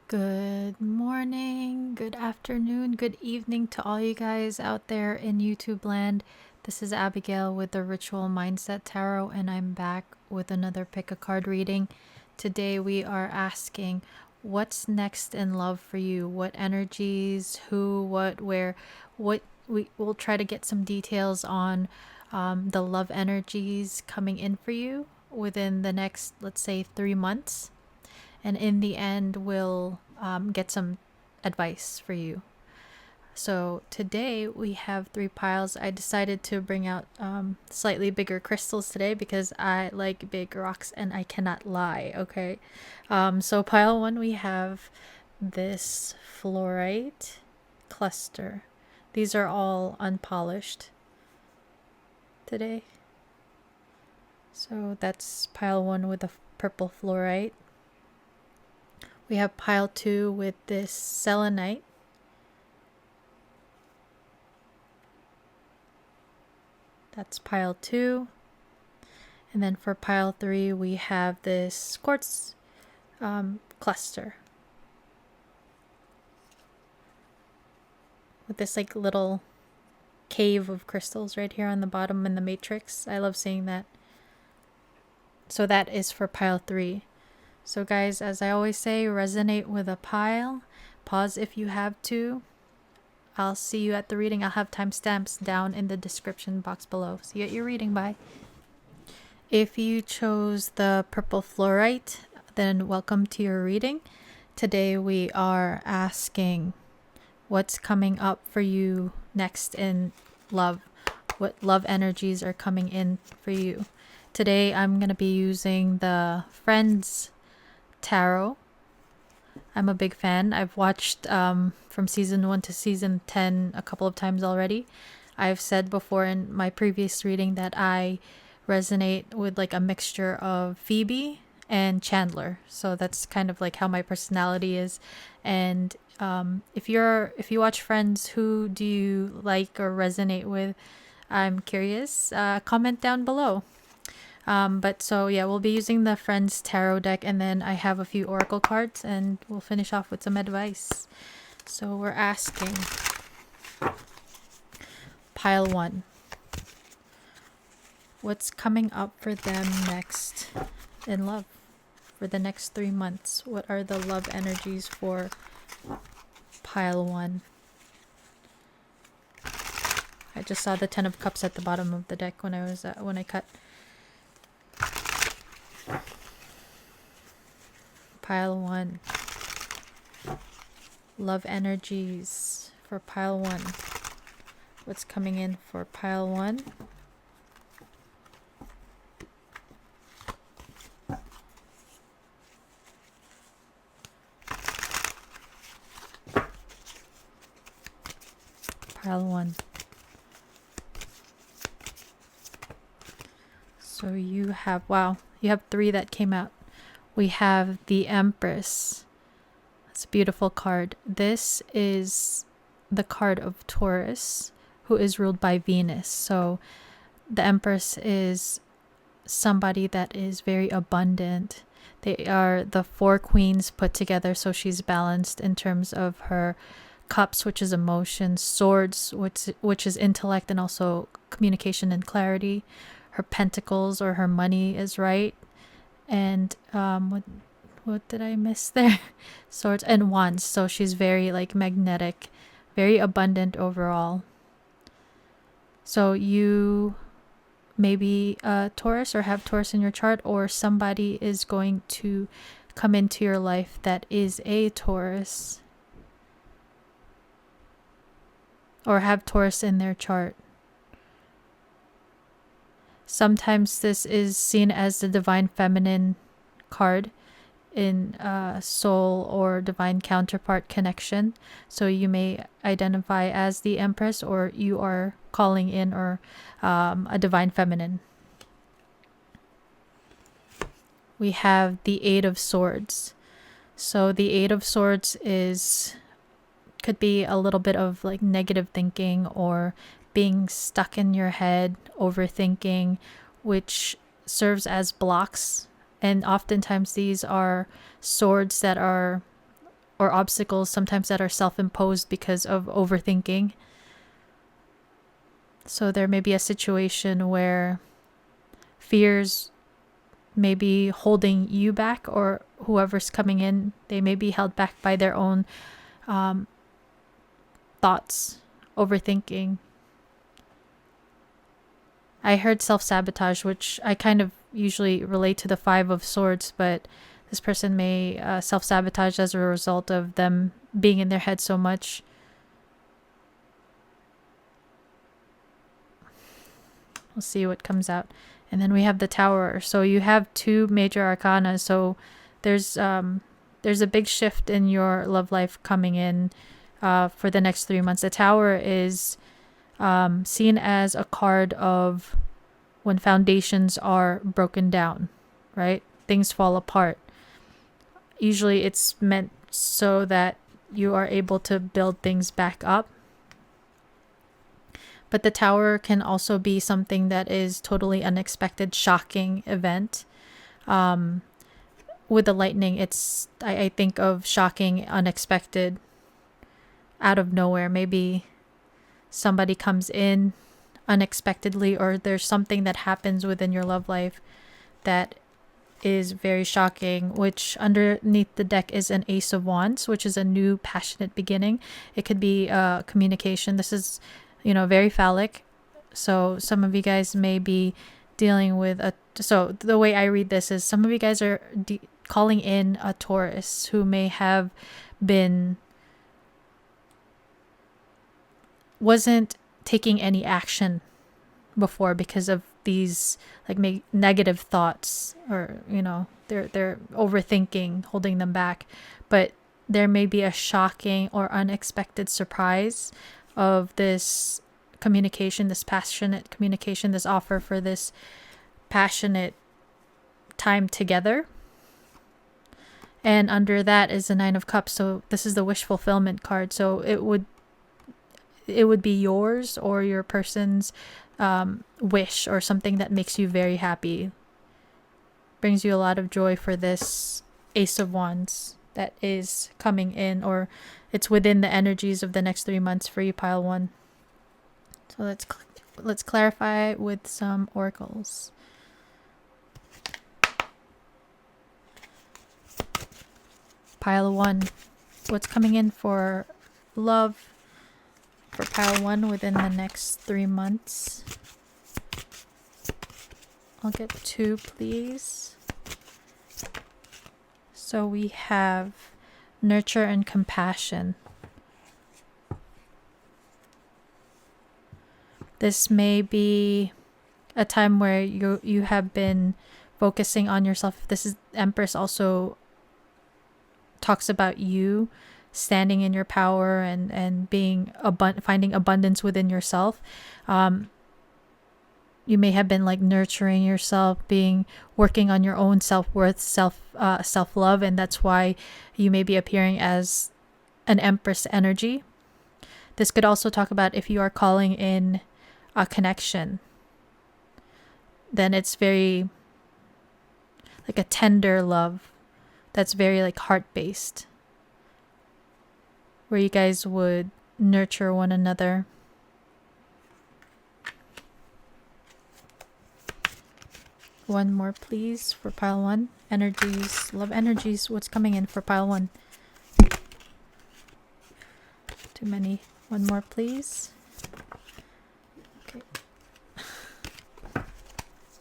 Good morning, good afternoon, good evening to all you guys out there in YouTube land. This is Abigail with the Ritual Mindset Tarot, and I'm back with another pick a card reading. Today we are asking, what's next in love for you? What energies, who, what, where, what we will try to get some details on the love energies coming in for you within the next, let's say, 3 months. And in the end, we'll get some advice for you. So today we have 3 piles. I decided to bring out slightly bigger crystals today because I like big rocks and I cannot lie, okay? So pile 1, we have this fluorite cluster. These are all unpolished today. So that's pile 1 with the purple fluorite. We have pile 2 with this selenite. That's pile 2. And then for pile 3, we have this quartz cluster. With this like little cave of crystals right here on the bottom in the matrix. I love seeing that. So that is for pile 3. So guys, as I always say, resonate with a pile. Pause if you have to. I'll see you at the reading. I'll have timestamps down in the description box below. See you at your reading. Bye. If you chose the purple fluorite, then welcome to your reading. Today we are asking what's coming up for you next in love. What love energies are coming in for you. Today I'm going to be using the Friends Tarot. I'm a big fan. I've watched from season 1 to season 10 a couple of times already. I've said before in my previous reading that I resonate with like a mixture of Phoebe and Chandler. So that's kind of like how my personality is. And if you watch Friends, who do you like or resonate with? I'm curious. Comment down below. But so yeah, we'll be using the Friends Tarot deck, and then I have a few Oracle cards, and we'll finish off with some advice. So we're asking pile 1. What's coming up for them next in love for the next 3 months? What are the love energies for pile 1? I just saw the 10 of Cups at the bottom of the deck when I cut. Pile 1. Love energies for pile 1. What's coming in for pile 1? Pile 1. So you have, wow, you have 3 that came out. We have the Empress. It's a beautiful card. This is the card of Taurus, who is ruled by Venus. So the Empress is somebody that is very abundant. They are the 4 queens put together, so she's balanced in terms of her cups, which is emotion, swords, which is intellect and also communication and clarity. Her pentacles or her money is right. And what did I miss there? Swords and wands. So she's very like magnetic, very abundant overall. So you maybe Taurus or have Taurus in your chart, or somebody is going to come into your life that is a Taurus or have Taurus in their chart. Sometimes this is seen as the divine feminine card in soul or divine counterpart connection. So you may identify as the Empress, or you are calling in or a divine feminine. We have the 8 of Swords. So the 8 of Swords could be a little bit of like negative thinking or being stuck in your head, overthinking, which serves as blocks. And oftentimes these are swords that are or obstacles sometimes that are self-imposed because of overthinking. So there may be a situation where fears may be holding you back, or whoever's coming in, they may be held back by their own thoughts, overthinking. I heard self-sabotage, which I kind of usually relate to the Five of Swords, but this person may self-sabotage as a result of them being in their head so much. We'll see what comes out. And then we have the Tower. So you have two major arcana. So there's a big shift in your love life coming in for the next 3 months. The Tower is seen as a card of when foundations are broken down, right? Things fall apart. Usually it's meant so that you are able to build things back up. But the Tower can also be something that is totally unexpected, shocking event. With the lightning, it's I think of shocking, unexpected, out of nowhere. Maybe somebody comes in unexpectedly, or there's something that happens within your love life that is very shocking, which underneath the deck is an Ace of Wands, which is a new passionate beginning. It could be communication. This is, very phallic. So some of you guys may be dealing with so the way I read this is some of you guys are calling in a Taurus who may have wasn't taking any action before because of these negative thoughts, or they're overthinking, holding them back. But there may be a shocking or unexpected surprise of this communication, this passionate communication, this offer for this passionate time together. And under that is the Nine of Cups. So this is the wish fulfillment card. So it would be yours or your person's wish, or something that makes you very happy, brings you a lot of joy for this Ace of Wands that is coming in, or it's within the energies of the next 3 months for you, pile one. So let's clarify with some oracles. Pile one, what's coming in for love for pile one within the next 3 months? I'll get 2, please. So we have nurture and compassion. This may be a time where you have been focusing on yourself. This is Empress, also talks about you standing in your power and being finding abundance within yourself. You may have been nurturing yourself, working on your own self-worth, self-love, and that's why you may be appearing as an Empress energy. This could also talk about if you are calling in a connection, then it's very a tender love that's very heart-based, where you guys would nurture one another. One more, please, for pile one. Energies, love energies. What's coming in for pile one? Too many. One more, please. Okay.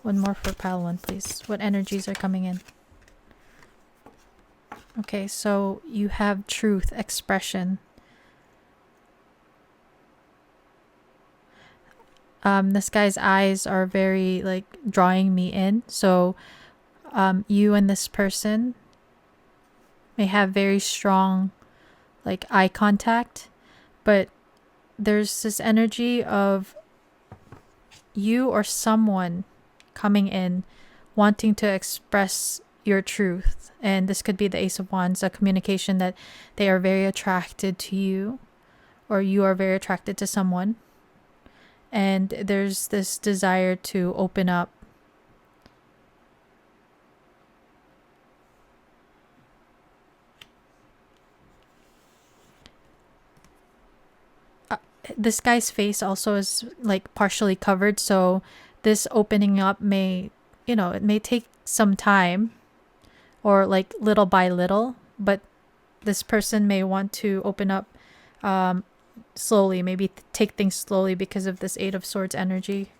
One more for pile one, please. What energies are coming in? Okay, so you have truth, expression. This guy's eyes are very drawing me in. So you and this person may have very strong eye contact, but there's this energy of you or someone coming in wanting to express your truth. And this could be the Ace of Wands, a communication that they are very attracted to you, or you are very attracted to someone. And there's this desire to open up. this guy's face also is like partially covered, so this opening up may, it may take some time, or like little by little, but this person may want to open up slowly, maybe take things slowly because of this Eight of Swords energy.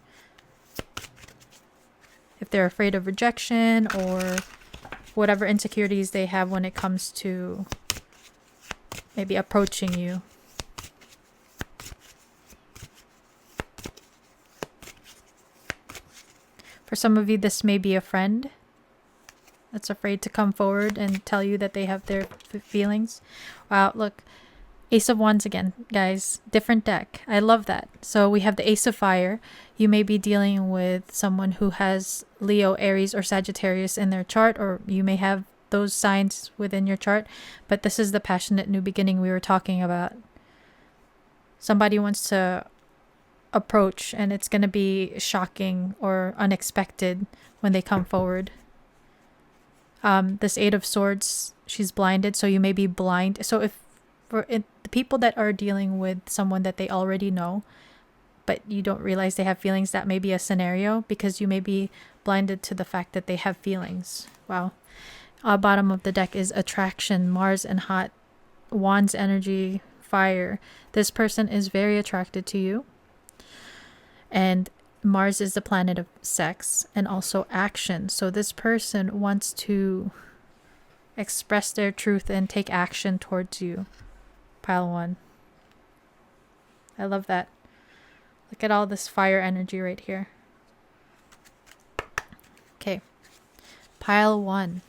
If they're afraid of rejection or whatever insecurities they have when it comes to maybe approaching you. For some of you, this may be a friend that's afraid to come forward and tell you that they have their feelings. Wow, look. Ace of Wands again, guys. Different deck. I love that. So we have the Ace of Fire. You may be dealing with someone who has Leo, Aries, or Sagittarius in their chart, or you may have those signs within your chart. But this is the passionate new beginning we were talking about. Somebody wants to approach, and it's going to be shocking or unexpected when they come forward. This Eight of Swords, she's blinded, so you may be blind. So if the people that are dealing with someone that they already know, but you don't realize they have feelings, that may be a scenario because you may be blinded to the fact that they have feelings. Wow. Bottom of the deck is attraction, Mars and hot, Wands energy, fire. This person is very attracted to you. And Mars is the planet of sex and also action. So this person wants to express their truth and take action towards you. Pile 1. I love that. Look at all this fire energy right here. Okay. Pile 1.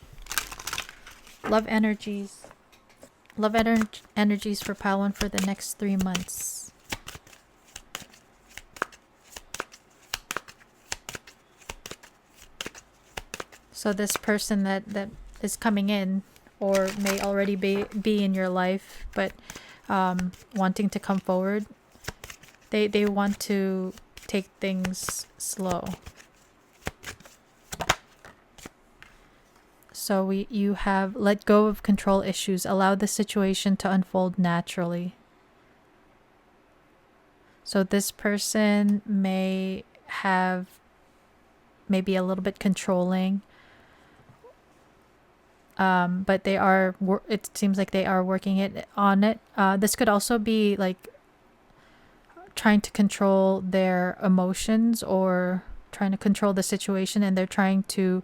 Love energies. Love energies for pile 1 for the next 3 months. So this person that is coming in, or may already be in your life, but wanting to come forward, they want to take things slow. So you have let go of control issues, allow the situation to unfold naturally. So this person may have maybe a little bit controlling, but they are, it seems like they are working on it. This could also be like trying to control their emotions or trying to control the situation, and they're trying to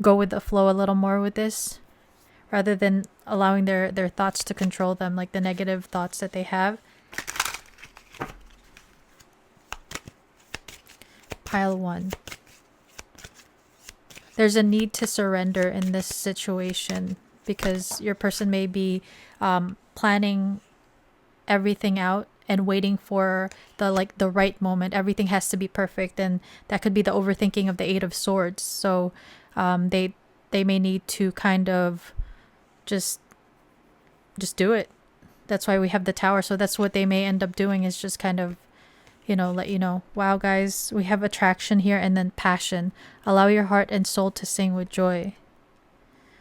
go with the flow a little more with this rather than allowing their thoughts to control them, like the negative thoughts that they have. Pile 1. There's a need to surrender in this situation because your person may be planning everything out and waiting for the right moment. Everything has to be perfect, and that could be the overthinking of the Eight of Swords. So they may need to kind of just do it. That's why we have the Tower. So that's what they may end up doing, is just kind of, let you know, wow, guys, we have attraction here, and then passion. Allow your heart and soul to sing with joy.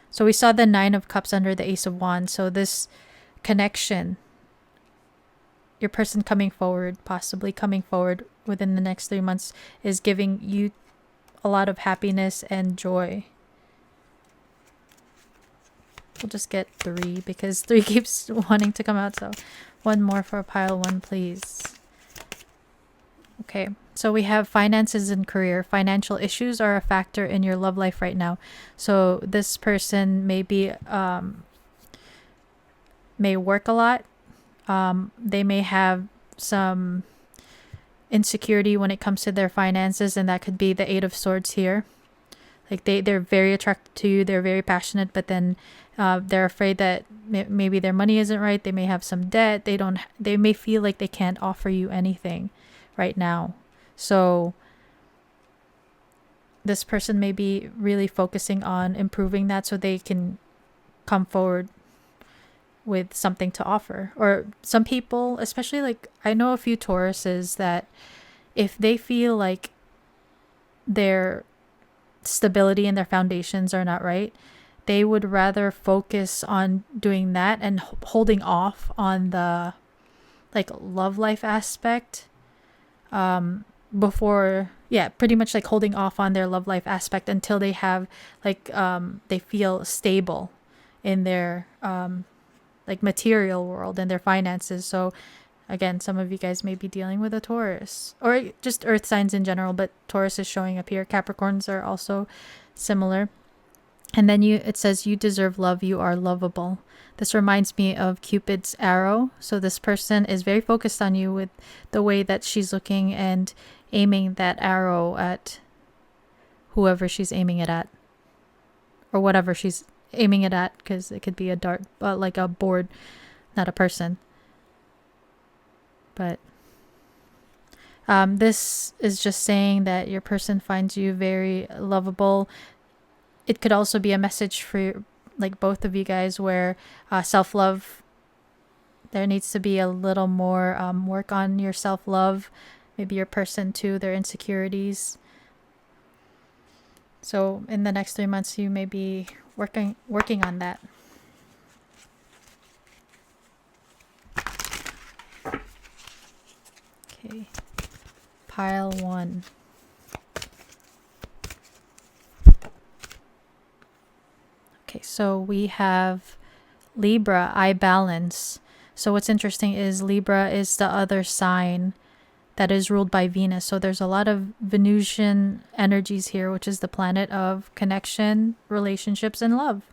So we saw the Nine of Cups under the Ace of Wands. So this connection, your person coming forward, possibly coming forward within the next 3 months, is giving you a lot of happiness and joy. We'll just get 3 because 3 keeps wanting to come out. So one more for pile 1, please. Okay, so we have finances and career. Financial issues are a factor in your love life right now. So this person may be may work a lot. They may have some insecurity when it comes to their finances, and that could be the Eight of Swords here. Like they're very attracted to you, they're very passionate, but then they're afraid that maybe their money isn't right. They may have some debt. They may feel like they can't offer you anything right now. So this person may be really focusing on improving that so they can come forward with something to offer. Or some people, especially like I know a few Tauruses, that if they feel like their stability and their foundations are not right, they would rather focus on doing that and holding off on the like love life aspect before, yeah, pretty much like holding off on their love life aspect until they have like they feel stable in their like material world and their finances. So again, some of you guys may be dealing with a Taurus or just earth signs in general, but Taurus is showing up here. Capricorns are also similar. And then it says, you deserve love, you are lovable. This reminds me of Cupid's arrow. So this person is very focused on you with the way that she's looking and aiming that arrow at whoever she's aiming it at, or whatever she's aiming it at, because it could be a dart, like a board, not a person. But this is just saying that your person finds you very lovable. It could also be a message for like both of you guys where self-love, there needs to be a little more work on your self-love. Maybe your person too, their insecurities. So in the next 3 months, you may be working on that. Okay, pile 1. Okay, so we have Libra, I balance. So what's interesting is Libra is the other sign that is ruled by Venus. So there's a lot of Venusian energies here, which is the planet of connection, relationships, and love.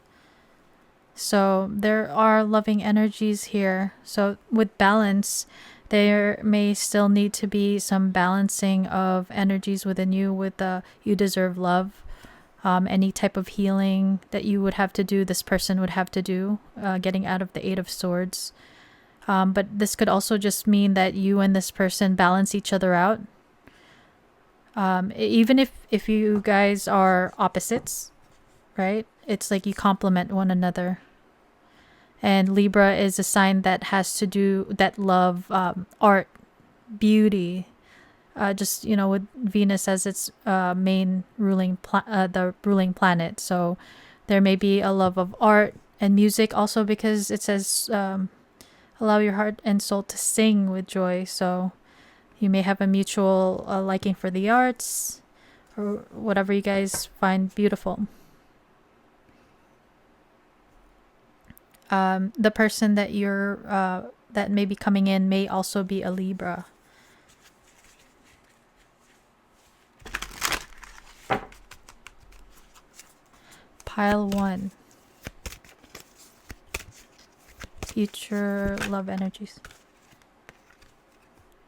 So there are loving energies here. So with balance, there may still need to be some balancing of energies within you with the you deserve love. Any type of healing that you would have to do, this person would have to do, getting out of the Eight of Swords. But this could also just mean that you and this person balance each other out. Even if you guys are opposites, right? It's like you complement one another. And Libra is a sign that has to do, that love art, beauty, just, you know, with Venus as its main ruling the ruling planet. So there may be a love of art and music also, because it says allow your heart and soul to sing with joy. So you may have a mutual liking for the arts or whatever you guys find beautiful. The person that you're that may be coming in may also be a Libra. Pile 1. Future love energies.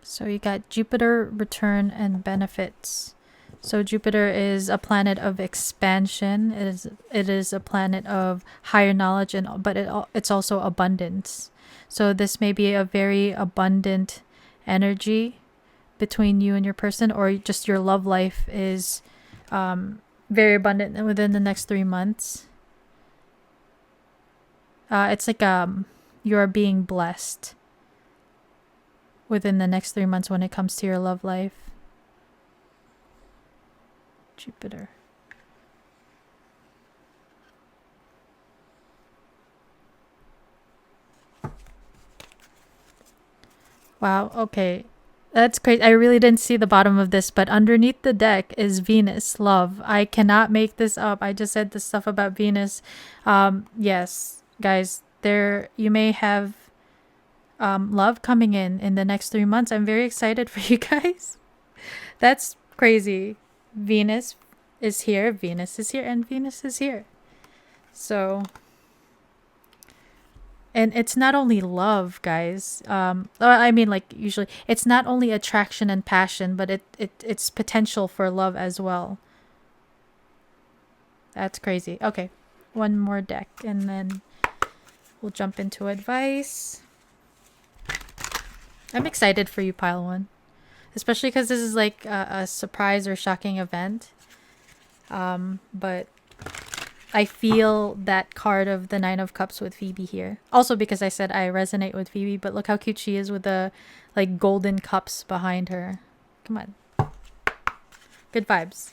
So you got Jupiter, return, and benefits. So Jupiter is a planet of expansion. It is a planet of higher knowledge, but it's also abundance. So this may be a very abundant energy between you and your person, or just your love life is very abundant within the next 3 months. It's like you are being blessed within the next 3 months when it comes to your love life. Jupiter. Wow, okay. That's great. I really didn't see the bottom of this, but underneath the deck is Venus, love. I cannot make this up. I just said this stuff about Venus. Yes, guys, there you may have love coming in the next 3 months. I'm very excited for you guys. That's crazy. Venus is here, Venus is here, and Venus is here. So, and it's not only love, guys. I mean, like, usually it's not only attraction and passion, but it's potential for love as well. That's crazy. Okay, one more deck, and then we'll jump into advice. I'm excited for you, pile 1, especially because this is like a surprise or shocking event. But I feel that card of the 9 of Cups with Phoebe here. Also because I said I resonate with Phoebe, but look how cute she is with the like golden cups behind her. Come on. Good vibes.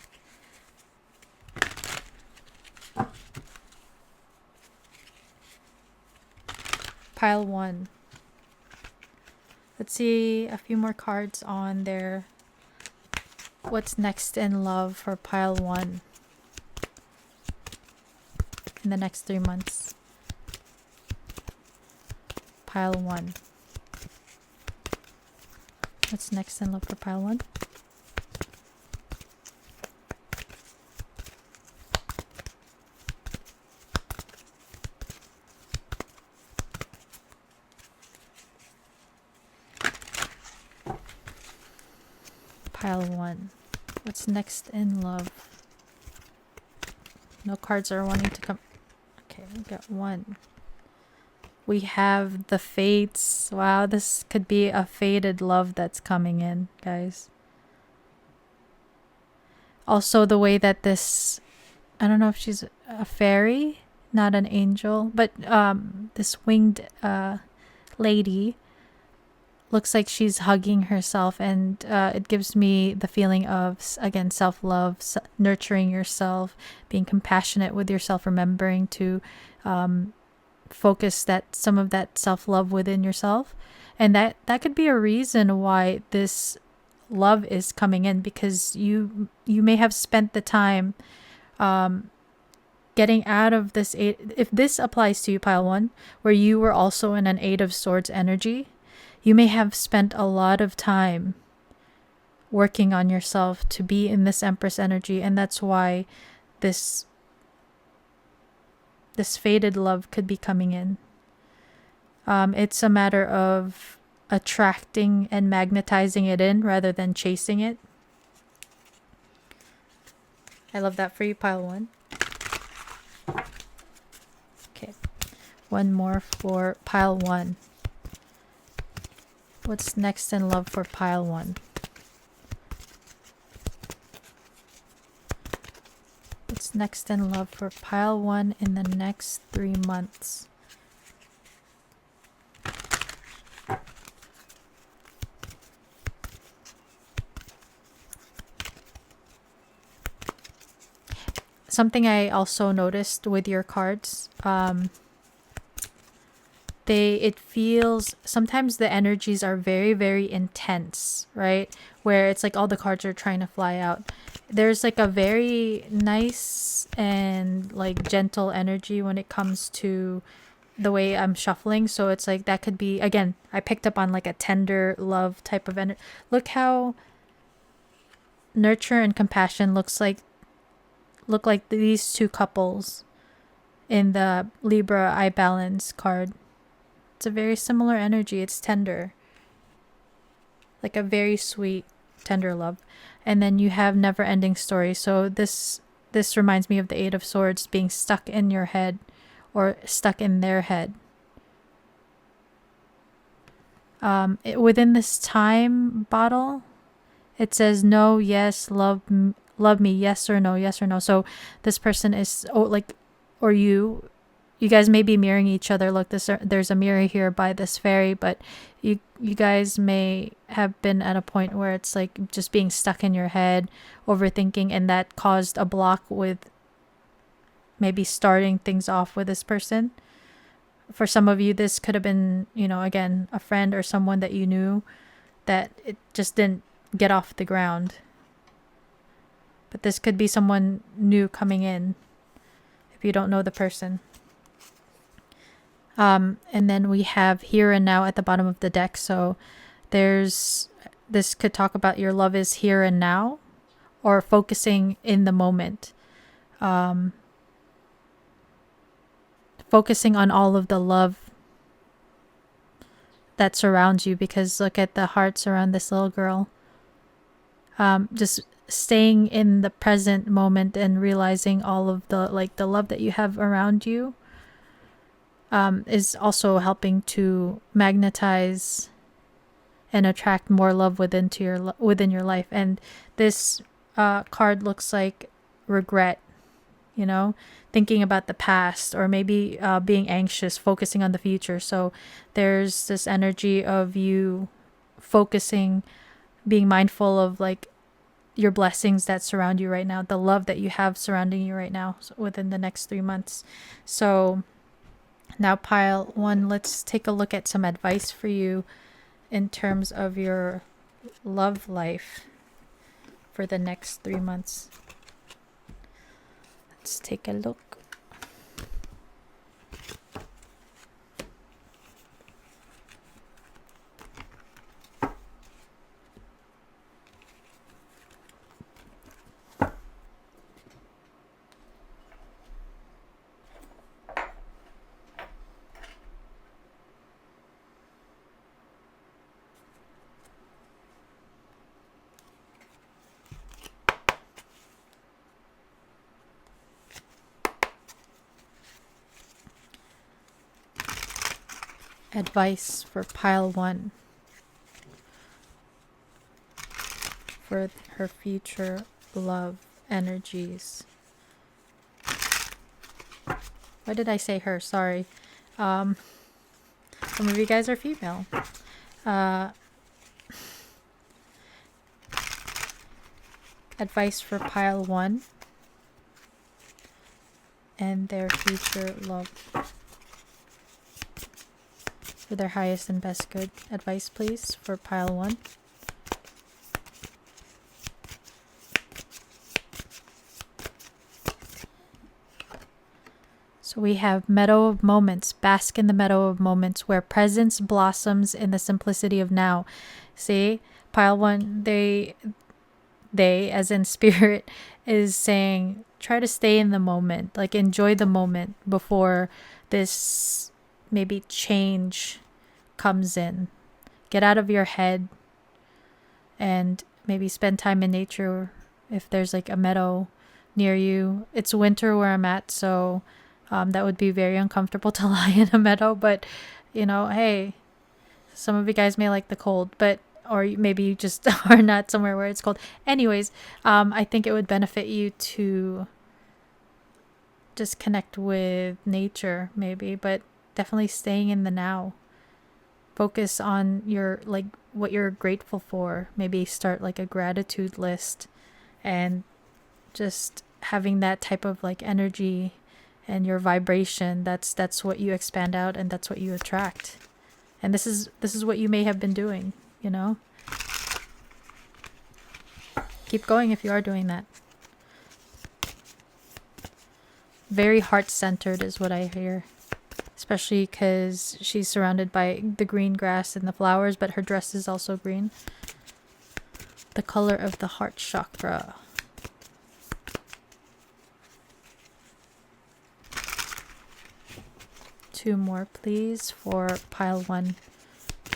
Pile 1. Let's see a few more cards on their what's next in love for pile 1 in the next 3 months. Pile 1. What's next in love for pile 1? Pile 1. What's next in love? No cards are wanting to come. Okay, we got 1. We have the fates. Wow, this could be a fated love that's coming in, guys. Also, the way that this, I don't know if she's a fairy, not an angel, but this winged lady looks like she's hugging herself, and it gives me the feeling of, again, self-love, nurturing yourself, being compassionate with yourself, remembering to focus that some of that self-love within yourself. And that could be a reason why this love is coming in, because you may have spent the time getting out of this eight. If this applies to you, pile 1, where you were also in an 8 of Swords energy, you may have spent a lot of time working on yourself to be in this Empress energy, and that's why this fated love could be coming in. It's a matter of attracting and magnetizing it in rather than chasing it. I love that for you, pile 1. Okay, 1 more for pile 1. What's next in love for pile 1? What's next in love for pile 1 in the next 3 months? Something I also noticed with your cards, it feels, sometimes the energies are very, very intense, right? Where it's like all the cards are trying to fly out. There's like a very nice and like gentle energy when it comes to the way I'm shuffling. So it's like that could be, again, I picked up on like a tender love type of energy. Look how nurture and compassion look like these two couples in the Libra I Balance card. It's a very similar energy. It's tender, like a very sweet, tender love. And then you have never ending story. So this reminds me of the 8 of Swords being stuck in your head or stuck in their head. Within this time bottle, it says no, yes, love me, yes or no, yes or no. So this person is, or you guys may be mirroring each other. Look, there's a mirror here by this fairy, but you guys may have been at a point where it's like just being stuck in your head, overthinking, and that caused a block with maybe starting things off with this person. For some of you, this could have been, again, a friend or someone that you knew that it just didn't get off the ground. But this could be someone new coming in if you don't know the person. And then we have here and now at the bottom of the deck. So this could talk about your love is here and now, or focusing in the moment. Focusing on all of the love that surrounds you, because look at the hearts around this little girl. Just staying in the present moment and realizing all of the love that you have around you is also helping to magnetize and attract more love within your life. And this card looks like regret, thinking about the past, or maybe being anxious, focusing on the future. So there's this energy of you focusing, being mindful of like your blessings that surround you right now, the love that you have surrounding you right now within the next 3 months. So now pile 1, let's take a look at some advice for you in terms of your love life for the next 3 months. Let's take a look. Advice for pile 1 for her future love energies. Why did I say her? Sorry. Some of you guys are female. Advice for pile 1 and their future love. For their highest and best good. Advice, please, for pile 1. So we have meadow of moments. Bask in the meadow of moments where presence blossoms in the simplicity of now. See, pile 1, they as in spirit is saying try to stay in the moment, like enjoy the moment before this maybe change comes in. Get out of your head and maybe spend time in nature if there's like a meadow near you. It's winter where I'm at, so that would be very uncomfortable to lie in a meadow, but you know, hey, some of you guys may like the cold, but or maybe you just are not somewhere where it's cold. Anyways, I think it would benefit you to just connect with nature maybe, but definitely staying in the now. Focus on your, like, what you're grateful for. Maybe start like a gratitude list and just having that type of like energy and your vibration. That's what you expand out and that's what you attract. And this is what you may have been doing, you know? Keep going if you are doing that. Very heart-centered is what I hear. Especially because she's surrounded by the green grass and the flowers, but her dress is also green. The color of the heart chakra. Two more, please, for pile 1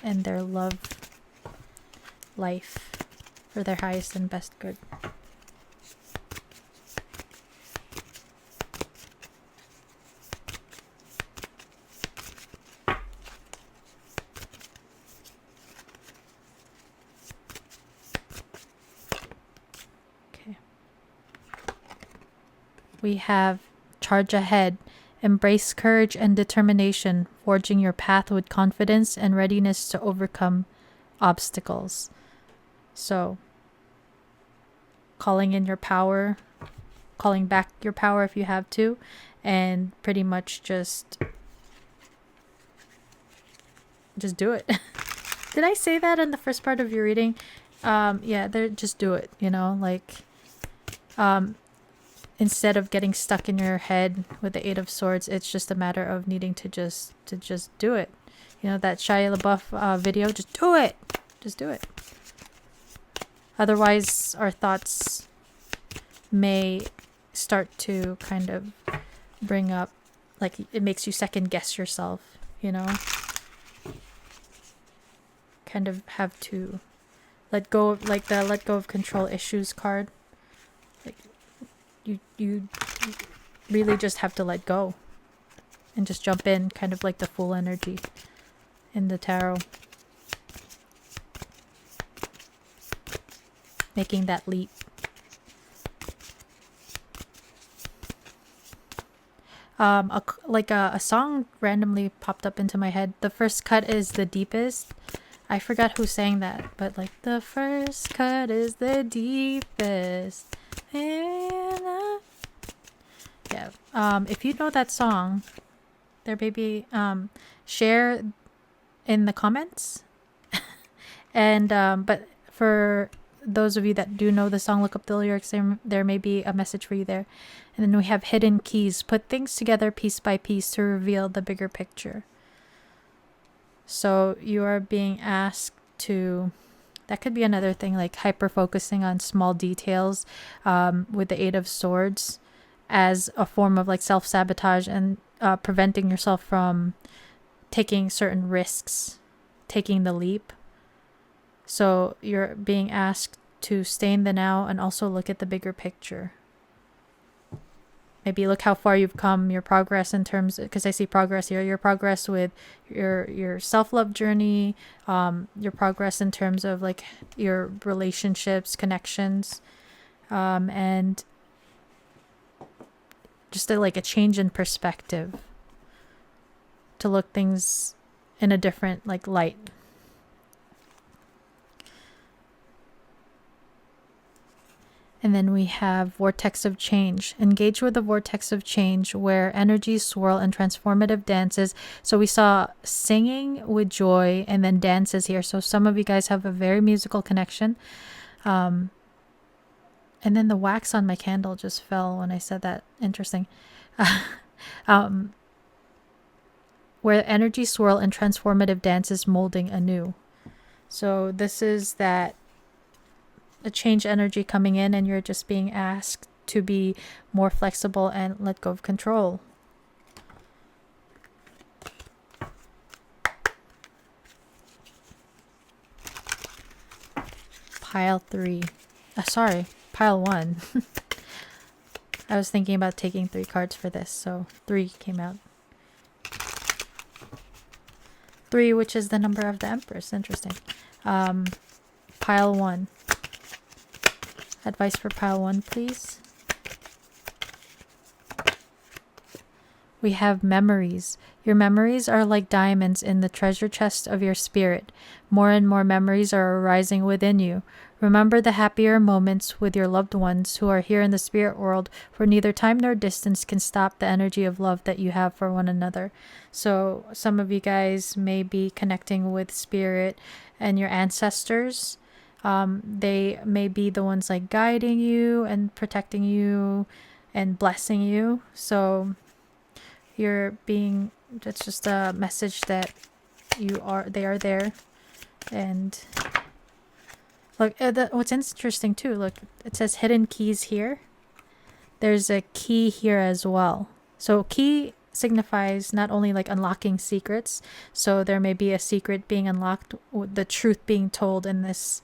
and their love life for their highest and best good. Okay. We have charge ahead. Embrace courage and determination, forging your path with confidence and readiness to overcome obstacles. So, calling in your power, calling back your power if you have to, and pretty much just do it. Did I say that in the first part of your reading? Yeah, just do it, you know, like, instead of getting stuck in your head with the 8 of Swords, it's just a matter of needing to just do it. You know, that Shia LaBeouf video, just do it. Just do it. Otherwise, our thoughts may start to kind of bring up, like, it makes you second guess yourself, you know? Kind of have to let go of, like, the let go of control issues card. Like, you really just have to let go and just jump in, kind of like the full energy in the tarot. Making that leap. A song randomly popped up into my head. The first cut is the deepest. I forgot who sang that, but like, the first cut is the deepest. Yeah. If you know that song, there maybe share in the comments. And but for those of you that do know the song, look up the lyrics. There may be a message for you there. And then we have hidden keys. Put things together piece by piece to reveal the bigger picture. So you are being asked to, that could be another thing, like hyper focusing on small details with the Eight of Swords as a form of like self-sabotage and preventing yourself from taking certain risks, taking the leap. So you're being asked to stay in the now and also look at the bigger picture. Maybe look how far you've come, your progress in terms, because I see progress here, your progress with your self-love journey, your progress in terms of like your relationships, connections, and just like a change in perspective to look things in a different like light. And then we have vortex of change. Engage with the vortex of change where energies swirl in transformative dances. So we saw singing with joy and then dances here. So some of you guys have a very musical connection. And then the wax on my candle just fell when I said that. Interesting. Where energies swirl in transformative dances molding anew. So this is that a change energy coming in, and you're just being asked to be more flexible and let go of control. Pile 3. Sorry, pile 1. I was thinking about taking 3 cards for this, so 3 came out. 3, which is the number of the Empress. Interesting. Pile 1. Advice for pile 1, please. We have memories. Your memories are like diamonds in the treasure chest of your spirit. More and more memories are arising within you. Remember the happier moments with your loved ones who are here in the spirit world, for neither time nor distance can stop the energy of love that you have for one another. So some of you guys may be connecting with spirit and your ancestors. They may be the ones like guiding you and protecting you and blessing you. So you're being, that's just a message that they are there. And look, what's interesting too, look, it says hidden keys here. There's a key here as well. So key signifies not only like unlocking secrets, so there may be a secret being unlocked, the truth being told in this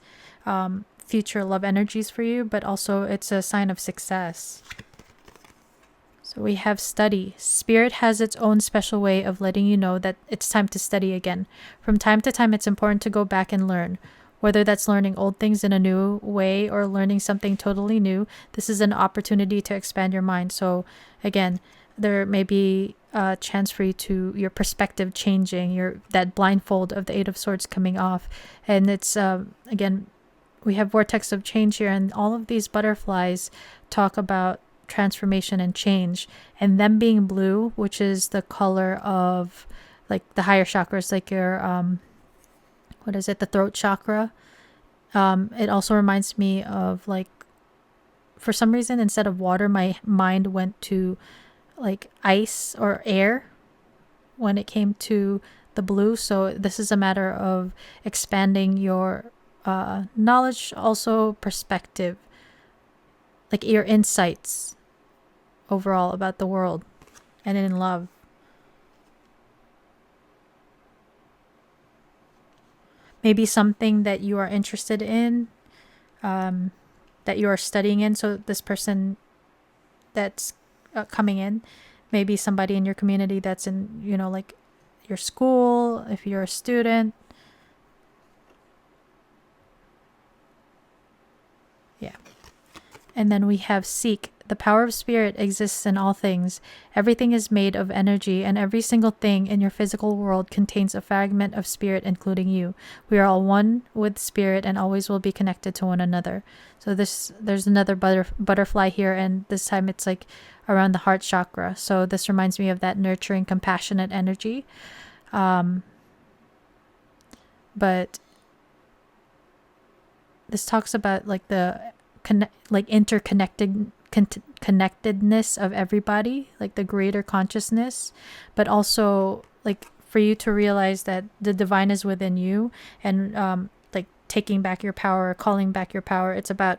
future love energies for you, but also it's a sign of success. So we have study. Spirit has its own special way of letting you know that it's time to study again. From time to time, it's important to go back and learn. Whether that's learning old things in a new way or learning something totally new, this is an opportunity to expand your mind. So again, there may be a chance for you to, your perspective changing, that blindfold of the Eight of Swords coming off. And it's, again, we have vortex of change here, and all of these butterflies talk about transformation and change, and them being blue, which is the color of like the higher chakras, like your the throat chakra. It also reminds me of, like, for some reason, instead of water, my mind went to like ice or air when it came to the blue. So this is a matter of expanding your knowledge, also perspective, like your insights overall about the world and in love. Maybe something that you are interested in, that you are studying in. So this person that's coming in, maybe somebody in your community that's in, like your school, if you're a student. Yeah. And then we have seek. The power of spirit exists in all things. Everything is made of energy, and every single thing in your physical world contains a fragment of spirit, including you. We are all one with spirit and always will be connected to one another. So there's another butterfly here, and this time it's like around the heart chakra. So this reminds me of that nurturing, compassionate energy. But this talks about like the connectedness of everybody, like the greater consciousness, but also like for you to realize that the divine is within you, and like taking back your power, calling back your power. It's about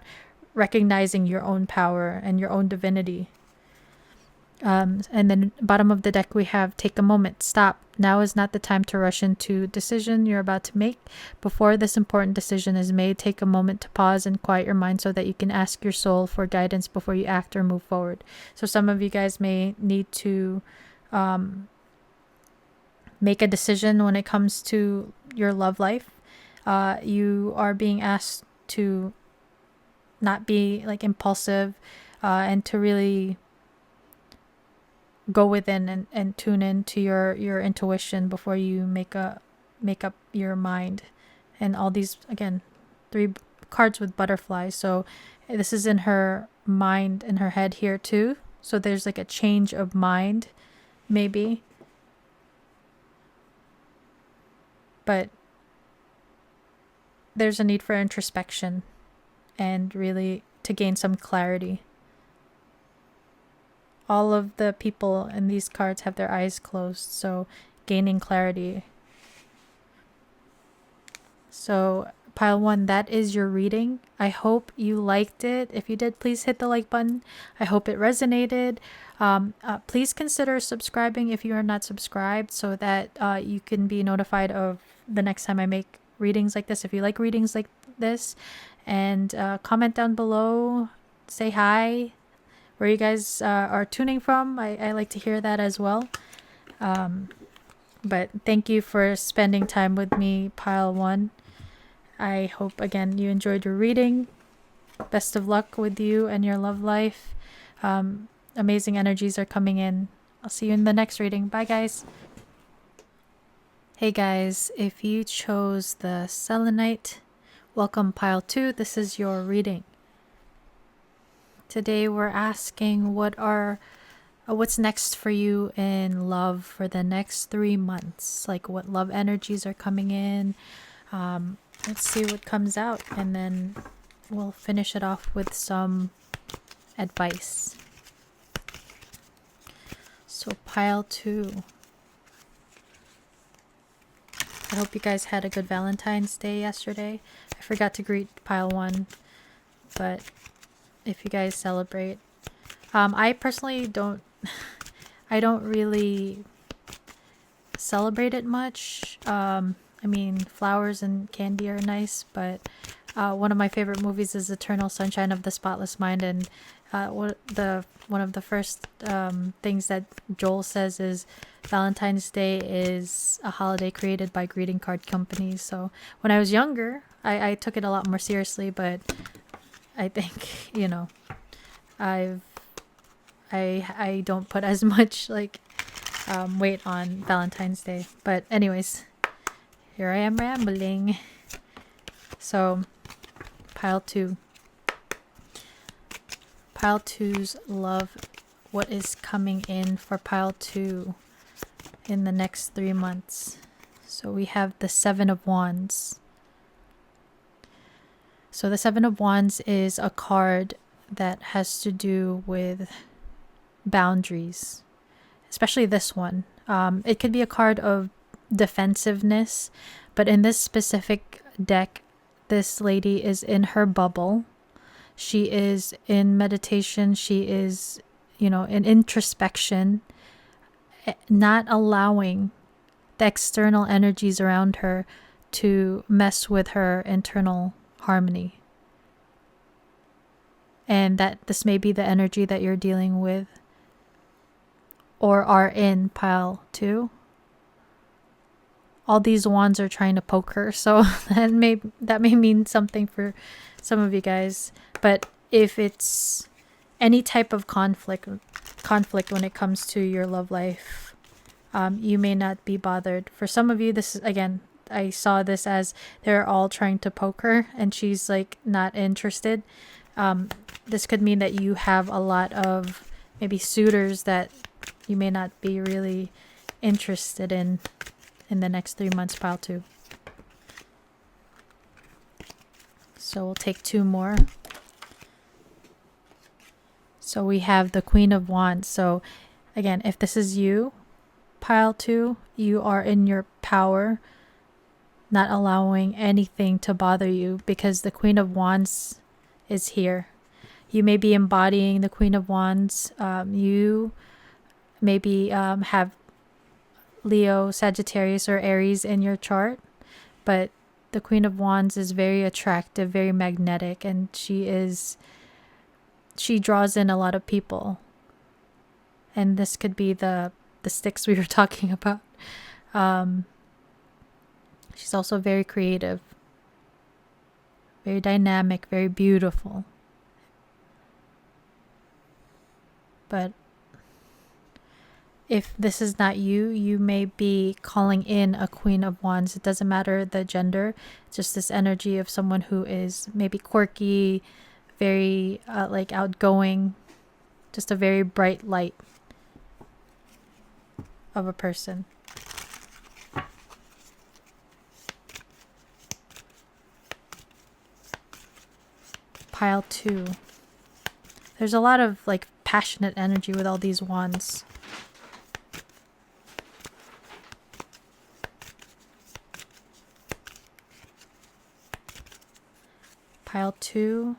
recognizing your own power and your own divinity. And then bottom of the deck we have take a moment, stop. Now is not the time to rush into decision you're about to make. Before this important decision is made, take a moment to pause and quiet your mind so that you can ask your soul for guidance before you act or move forward. So some of you guys may need to make a decision when it comes to your love life. You are being asked to not be like impulsive, and to really go within and tune into your intuition before you make up your mind. And all these, again, 3 cards with butterflies, so this is in her mind, in her head here too. So there's like a change of mind maybe, but there's a need for introspection and really to gain some clarity. All of the people in these cards have their eyes closed, so gaining clarity. So pile 1, that is your reading. I hope you liked it. If you did, please hit the like button. I hope it resonated. Please consider subscribing if you are not subscribed, so that you can be notified of the next time I make readings like this. If you like readings like this, and comment down below, say hi, where you guys are tuning from. I like to hear that as well. But thank you for spending time with me, pile 1. I hope again you enjoyed your reading. Best of luck with you and your love life. Amazing energies are coming in. I'll see you in the next reading. Bye guys. Hey guys, if you chose the selenite, welcome pile 2. This is your reading. Today we're asking what's next for you in love for the next 3 months. Like what love energies are coming in. Let's see what comes out, and then we'll finish it off with some advice. So pile 2. I hope you guys had a good Valentine's Day yesterday. I forgot to greet pile 1, but if you guys celebrate. I personally don't I don't really celebrate it much. I mean, flowers and candy are nice, but one of my favorite movies is Eternal Sunshine of the Spotless Mind, and one of the first things that Joel says is Valentine's Day is a holiday created by greeting card companies. So when I was younger, I took it a lot more seriously, but I think, you know, I don't put as much like weight on Valentine's Day. But anyways, here I am rambling. So pile 2. Pile 2's love. What is coming in for pile 2 in the next 3 months? So we have the 7 of Wands. So the 7 of Wands is a card that has to do with boundaries, especially this one. It could be a card of defensiveness, but in this specific deck, this lady is in her bubble. She is in meditation. She is, you know, in introspection, not allowing the external energies around her to mess with her internal harmony. And that this may be the energy that you're dealing with or are in pile 2. All these wands are trying to poke her, so that may mean something for some of you guys. But if it's any type of conflict when it comes to your love life, you may not be bothered. For some of you, this is, again, I saw this as they're all trying to poke her and she's like not interested. This could mean that you have a lot of maybe suitors that you may not be really interested in the next 3 months, pile 2. So we'll take 2 more. So we have the Queen of Wands. So again, if this is you, pile 2, you are in your power, not allowing anything to bother you, because the Queen of Wands is here. You may be embodying the Queen of Wands. You maybe have Leo, Sagittarius, or Aries in your chart, but the Queen of Wands is very attractive, very magnetic, and she draws in a lot of people. And this could be the sticks we were talking about. She's also very creative, very dynamic, very beautiful. But if this is not you, you may be calling in a Queen of Wands. It doesn't matter the gender. It's just this energy of someone who is maybe quirky, very like outgoing, just a very bright light of a person. Pile 2. There's a lot of like passionate energy with all these wands. Pile 2.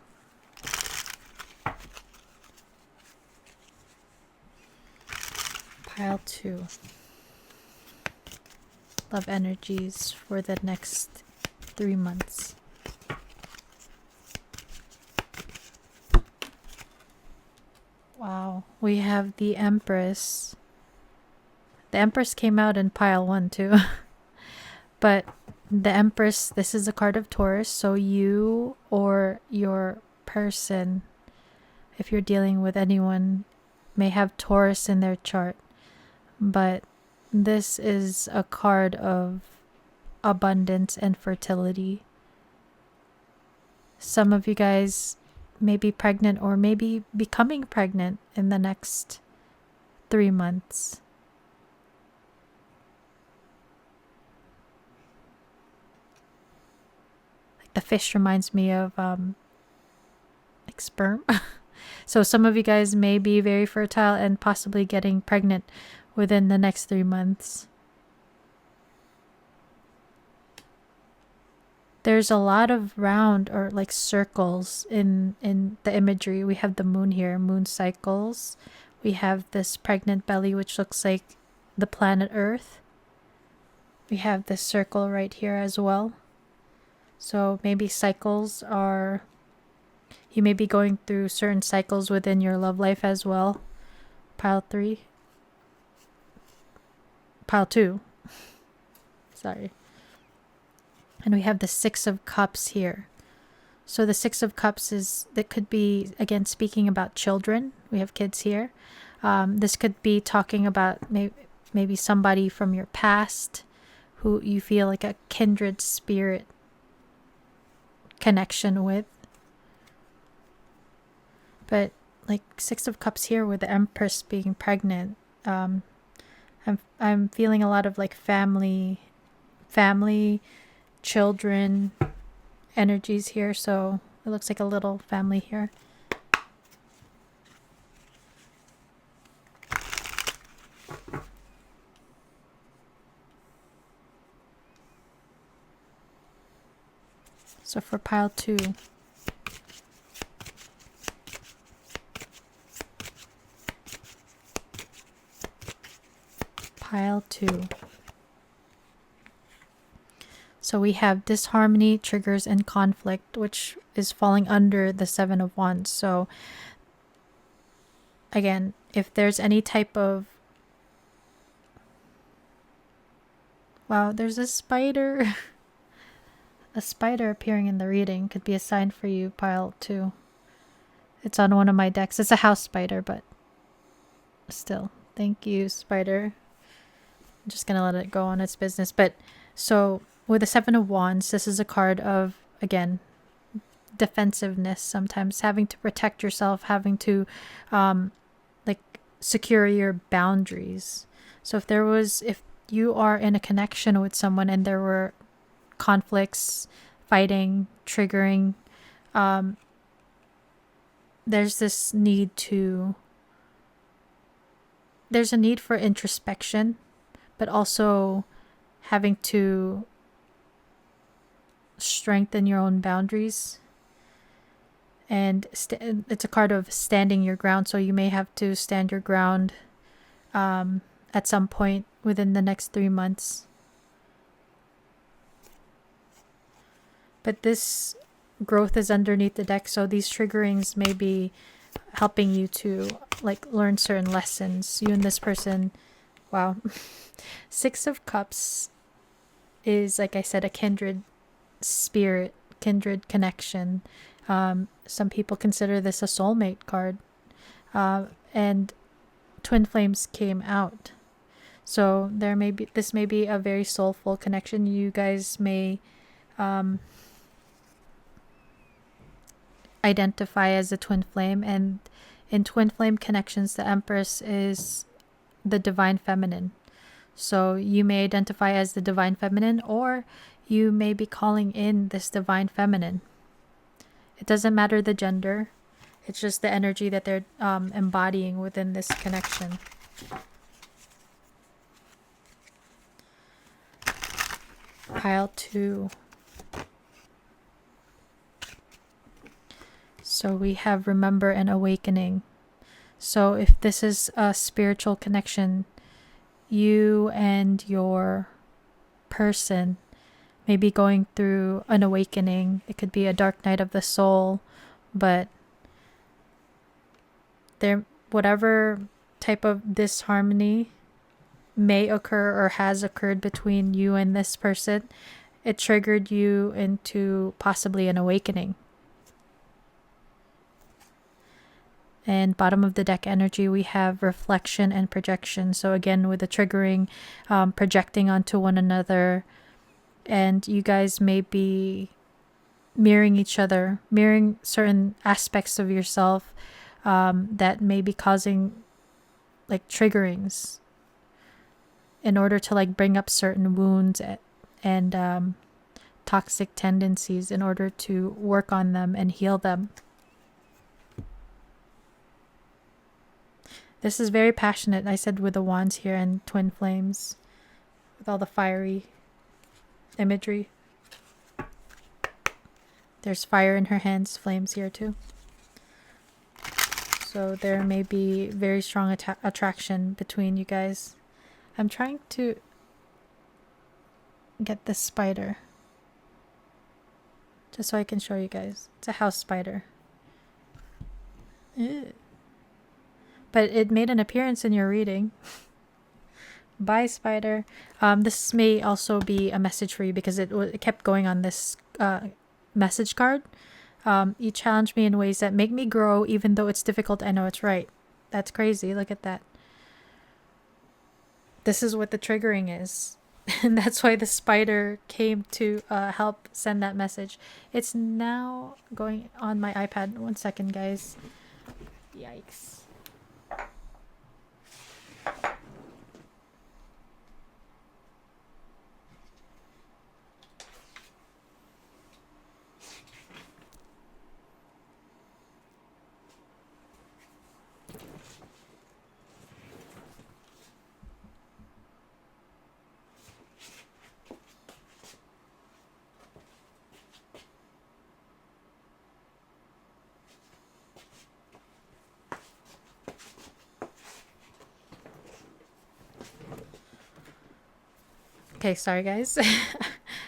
Pile 2. Love energies for the next 3 months. Wow, we have the Empress. The Empress came out in pile 1 too. But the Empress, this is a card of Taurus, so you or your person, if you're dealing with anyone, may have Taurus in their chart. But this is a card of abundance and fertility. Some of you guys may be pregnant or maybe becoming pregnant in the next 3 months. Like the fish reminds me of like sperm. So some of you guys may be very fertile and possibly getting pregnant within the next 3 months. There's a lot of round or like circles in the imagery. We have the moon here, moon cycles. We have this pregnant belly, which looks like the planet Earth. We have this circle right here as well. So maybe cycles are, you may be going through certain cycles within your love life as well. Pile 3. Pile 2. Sorry. And we have the 6 of Cups here. So the 6 of Cups that could be, again, speaking about children. We have kids here. This could be talking about maybe somebody from your past who you feel like a kindred spirit connection with. But like 6 of Cups here with the Empress being pregnant, I'm feeling a lot of like family, children energies here. So it looks like a little family here. So for pile 2, pile 2. So we have disharmony, triggers, and conflict, which is falling under the 7 of Wands. So again, if there's any type of, wow, there's a spider. A spider appearing in the reading could be a sign for you, pile 2. It's on one of my decks. It's a house spider, but still. Thank you, spider. I'm just going to let it go on its business. But so with the 7 of Wands, this is a card of, again, defensiveness sometimes, having to protect yourself, having to like secure your boundaries. So if you are in a connection with someone and there were conflicts, fighting, triggering, there's this need to there's a need for introspection, but also having to strengthen your own boundaries. And it's a card of standing your ground, so you may have to stand your ground at some point within the next 3 months. But this growth is underneath the deck, so these triggerings may be helping you to like learn certain lessons. You and this person, wow. Six of Cups is, like I said, a kindred spirit, kindred connection. Some people consider this a soulmate card. And twin flames came out. So this may be a very soulful connection. You guys may identify as a twin flame, and in twin flame connections, the Empress is the divine feminine. So you may identify as the divine feminine, or you may be calling in this divine feminine. It doesn't matter the gender. It's just the energy that they're embodying within this connection. Pile 2. So we have remember and awakening. So if this is a spiritual connection, you and your person may be going through an awakening. It could be a dark night of the soul, but whatever type of disharmony may occur or has occurred between you and this person, it triggered you into possibly an awakening. And bottom of the deck energy, we have reflection and projection. So again, with the triggering, projecting onto one another, and you guys may be mirroring each other, mirroring certain aspects of yourself that may be causing like triggerings in order to like bring up certain wounds and toxic tendencies in order to work on them and heal them. This is very passionate, I said, with the wands here and twin flames, with all the fiery imagery. There's fire in her hands, flames here too. So there may be very strong attraction between you guys. I'm trying to get this spider, just so I can show you guys. It's a house spider. Ew. But it made an appearance in your reading. Bye, spider. This may also be a message for you because it kept going on this message card. You challenge me in ways that make me grow, even though it's difficult. I know it's right. That's crazy. Look at that. This is what the triggering is. And that's why the spider came to help send that message. It's now going on my iPad. 1 second, guys. Yikes. Okay, sorry guys.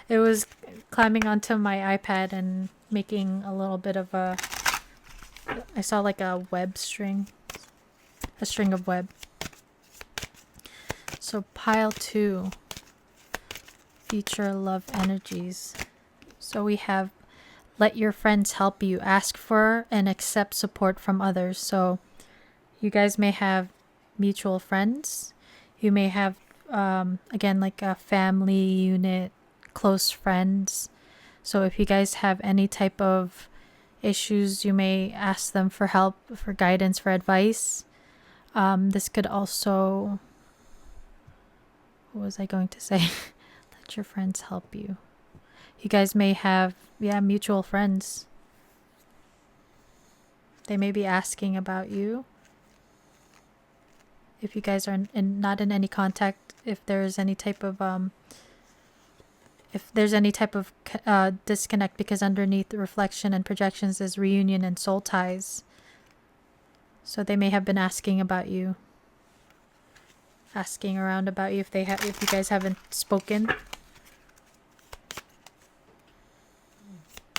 It was climbing onto my iPad and making a little bit of I saw like a web string. A string of web. So pile 2. Future love energies. So we have let your friends help you. Ask for and accept support from others. So you guys may have mutual friends. You may have again, like a family unit, close friends. So if you guys have any type of issues, you may ask them for help, for guidance, for advice. This could also, what was I going to say? Let your friends help you. You guys may have, mutual friends. They may be asking about you. If you guys are not in any contact, if there's any type of disconnect, because underneath the reflection and projections is reunion and soul ties. So they may have been asking about you, asking around about you if you guys haven't spoken.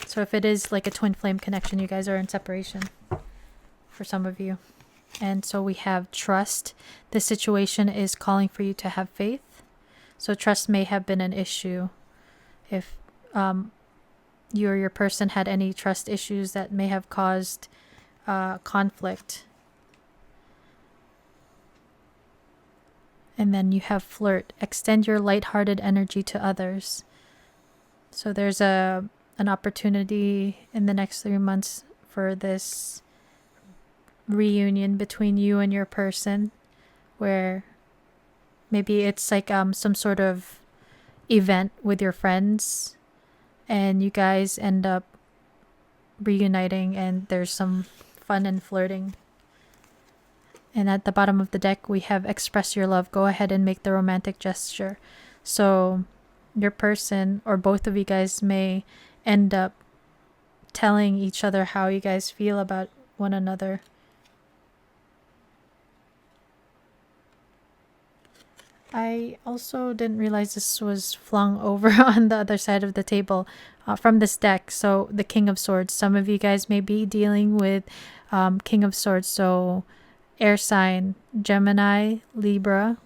So if it is like a twin flame connection, you guys are in separation for some of you. And so we have trust. This situation is calling for you to have faith. So trust may have been an issue. If you or your person had any trust issues that may have caused conflict. And then you have flirt. Extend your lighthearted energy to others. So there's an opportunity in the next 3 months for this reunion between you and your person, where maybe it's like some sort of event with your friends and you guys end up reuniting and there's some fun and flirting. And at the bottom of the deck we have express your love. Go ahead and make the romantic gesture. So your person or both of you guys may end up telling each other how you guys feel about one another. I also didn't realize this was flung over on the other side of the table from this deck. So the King of Swords. Some of you guys may be dealing with King of Swords. So air sign, Gemini, Libra,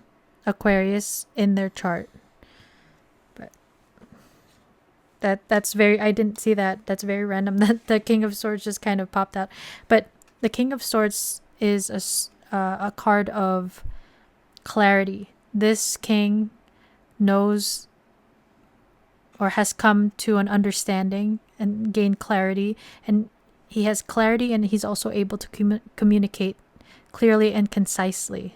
Aquarius in their chart. But that's very, I didn't see that. That's very random that the King of Swords just kind of popped out. But the King of Swords is a card of clarity. This king knows or has come to an understanding and gained clarity, and he has clarity and he's also able to communicate clearly and concisely.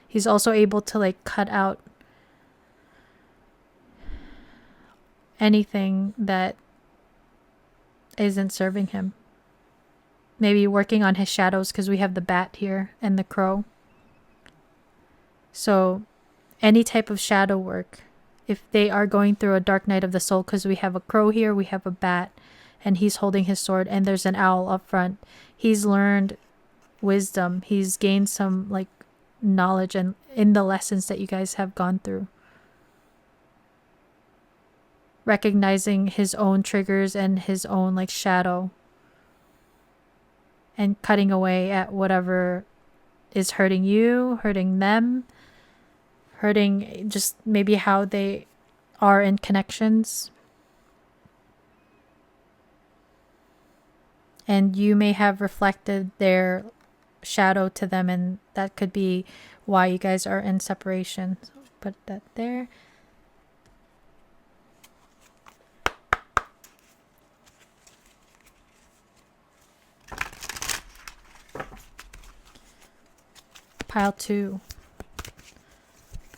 He's also able to like cut out anything that isn't serving him. Maybe working on his shadows, because we have the bat here and the crow. So any type of shadow work, if they are going through a dark night of the soul, because we have a crow here, we have a bat, and he's holding his sword, and there's an owl up front. He's learned wisdom. He's gained some like knowledge and in the lessons that you guys have gone through. Recognizing his own triggers and his own like shadow, and cutting away at whatever is hurting you, hurting them, hurting just maybe how they are in connections. And you may have reflected their shadow to them, and that could be why you guys are in separation. So put that there. Pile 2.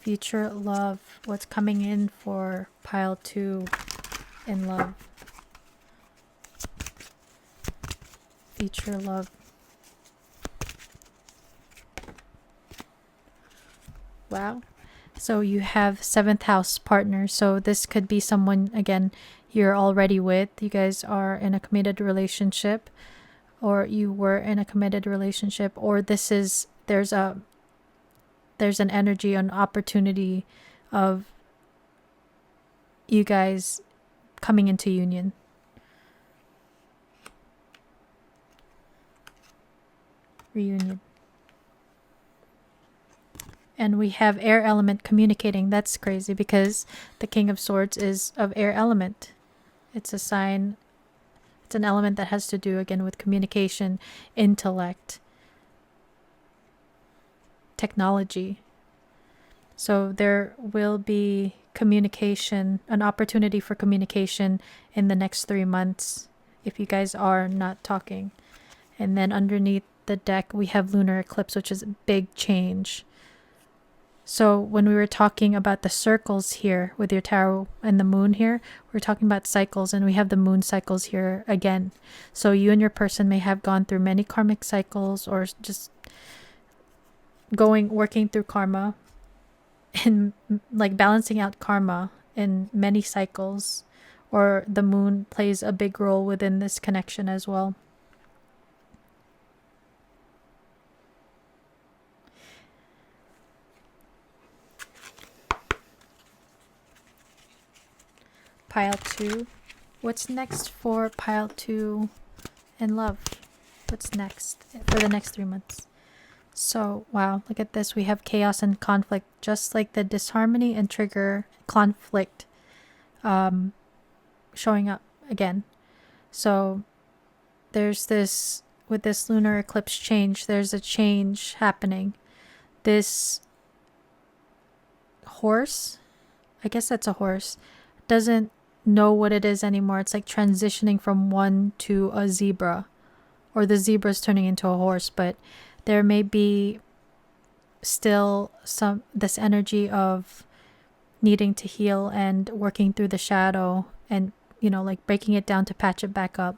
Future love. What's coming in for pile 2 in love? Future love. Wow. So you have 7th house partner. So this could be someone, again, you're already with. You guys are in a committed relationship, or you were in a committed relationship, or this is, there's an energy, an opportunity of you guys coming into union. Reunion. And we have air element communicating. That's crazy because the King of Swords is of air element. It's a sign, it's an element that has to do again with communication, intellect, technology. So there will be communication, an opportunity for communication in the next 3 months if you guys are not talking. And then underneath the deck we have lunar eclipse, which is a big change. So when we were talking about the circles here with your tarot and the moon here, we're talking about cycles, and we have the moon cycles here again. So you and your person may have gone through many karmic cycles, or just working through karma and like balancing out karma in many cycles, or the moon plays a big role within this connection as well. Pile 2. What's next for pile 2 and love? What's next for the next 3 months? So, wow, look at this. We have chaos and conflict, just like the disharmony and trigger conflict showing up again. So, there's this, with this lunar eclipse change, there's a change happening. This horse, I guess that's a horse, doesn't know what it is anymore. It's like transitioning from one to a zebra, or the zebra's turning into a horse. But there may be still this energy of needing to heal and working through the shadow, and like breaking it down to patch it back up.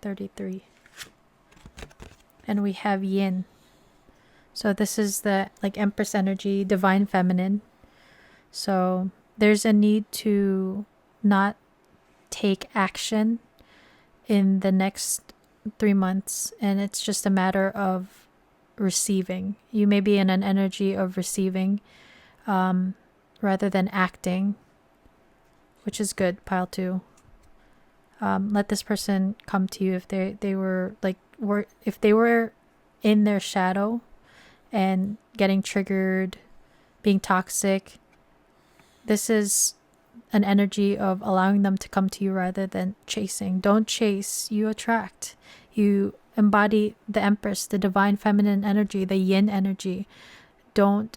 33. And we have yin. So this is the like Empress energy, divine feminine. So there's a need to not take action in the next 3 months, and it's just a matter of receiving. You may be in an energy of receiving rather than acting, which is good. Pile 2. Let this person come to you if they were if they were in their shadow and getting triggered, being toxic. This is an energy of allowing them to come to you rather than chasing. Don't chase, you attract. You embody the Empress, the divine feminine energy, the yin energy. Don't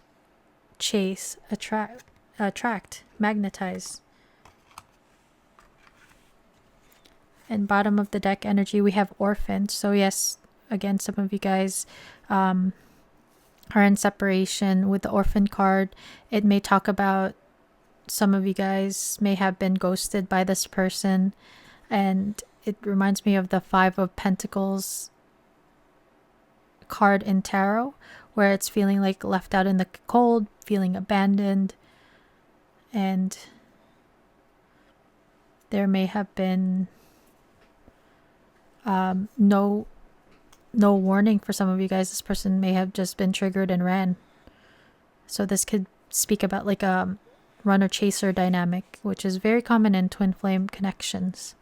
chase, attract, magnetize. And bottom of the deck energy, we have orphan. So yes, again, some of you guys are in separation. With the orphan card, it may talk about some of you guys may have been ghosted by this person, and it reminds me of the 5 of Pentacles card in tarot, where it's feeling like left out in the cold, feeling abandoned, and there may have been no warning for some of you guys. This person may have just been triggered and ran. So this could speak about like a runner-chaser dynamic, which is very common in twin flame connections.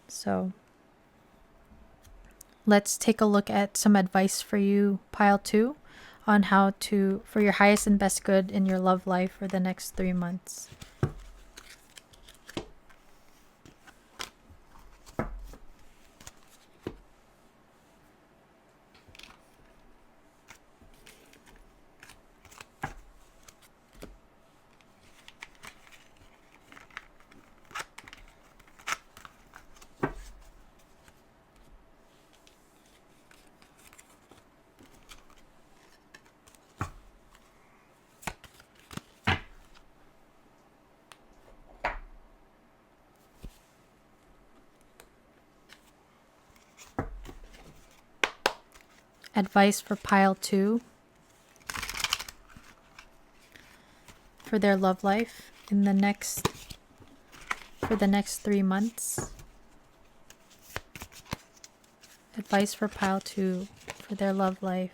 So let's take a look at some advice for you, pile 2, on how to, for your highest and best good in your love life for the next 3 months. Advice for pile 2 for their love life in the next 3 months. Advice for pile 2 for their love life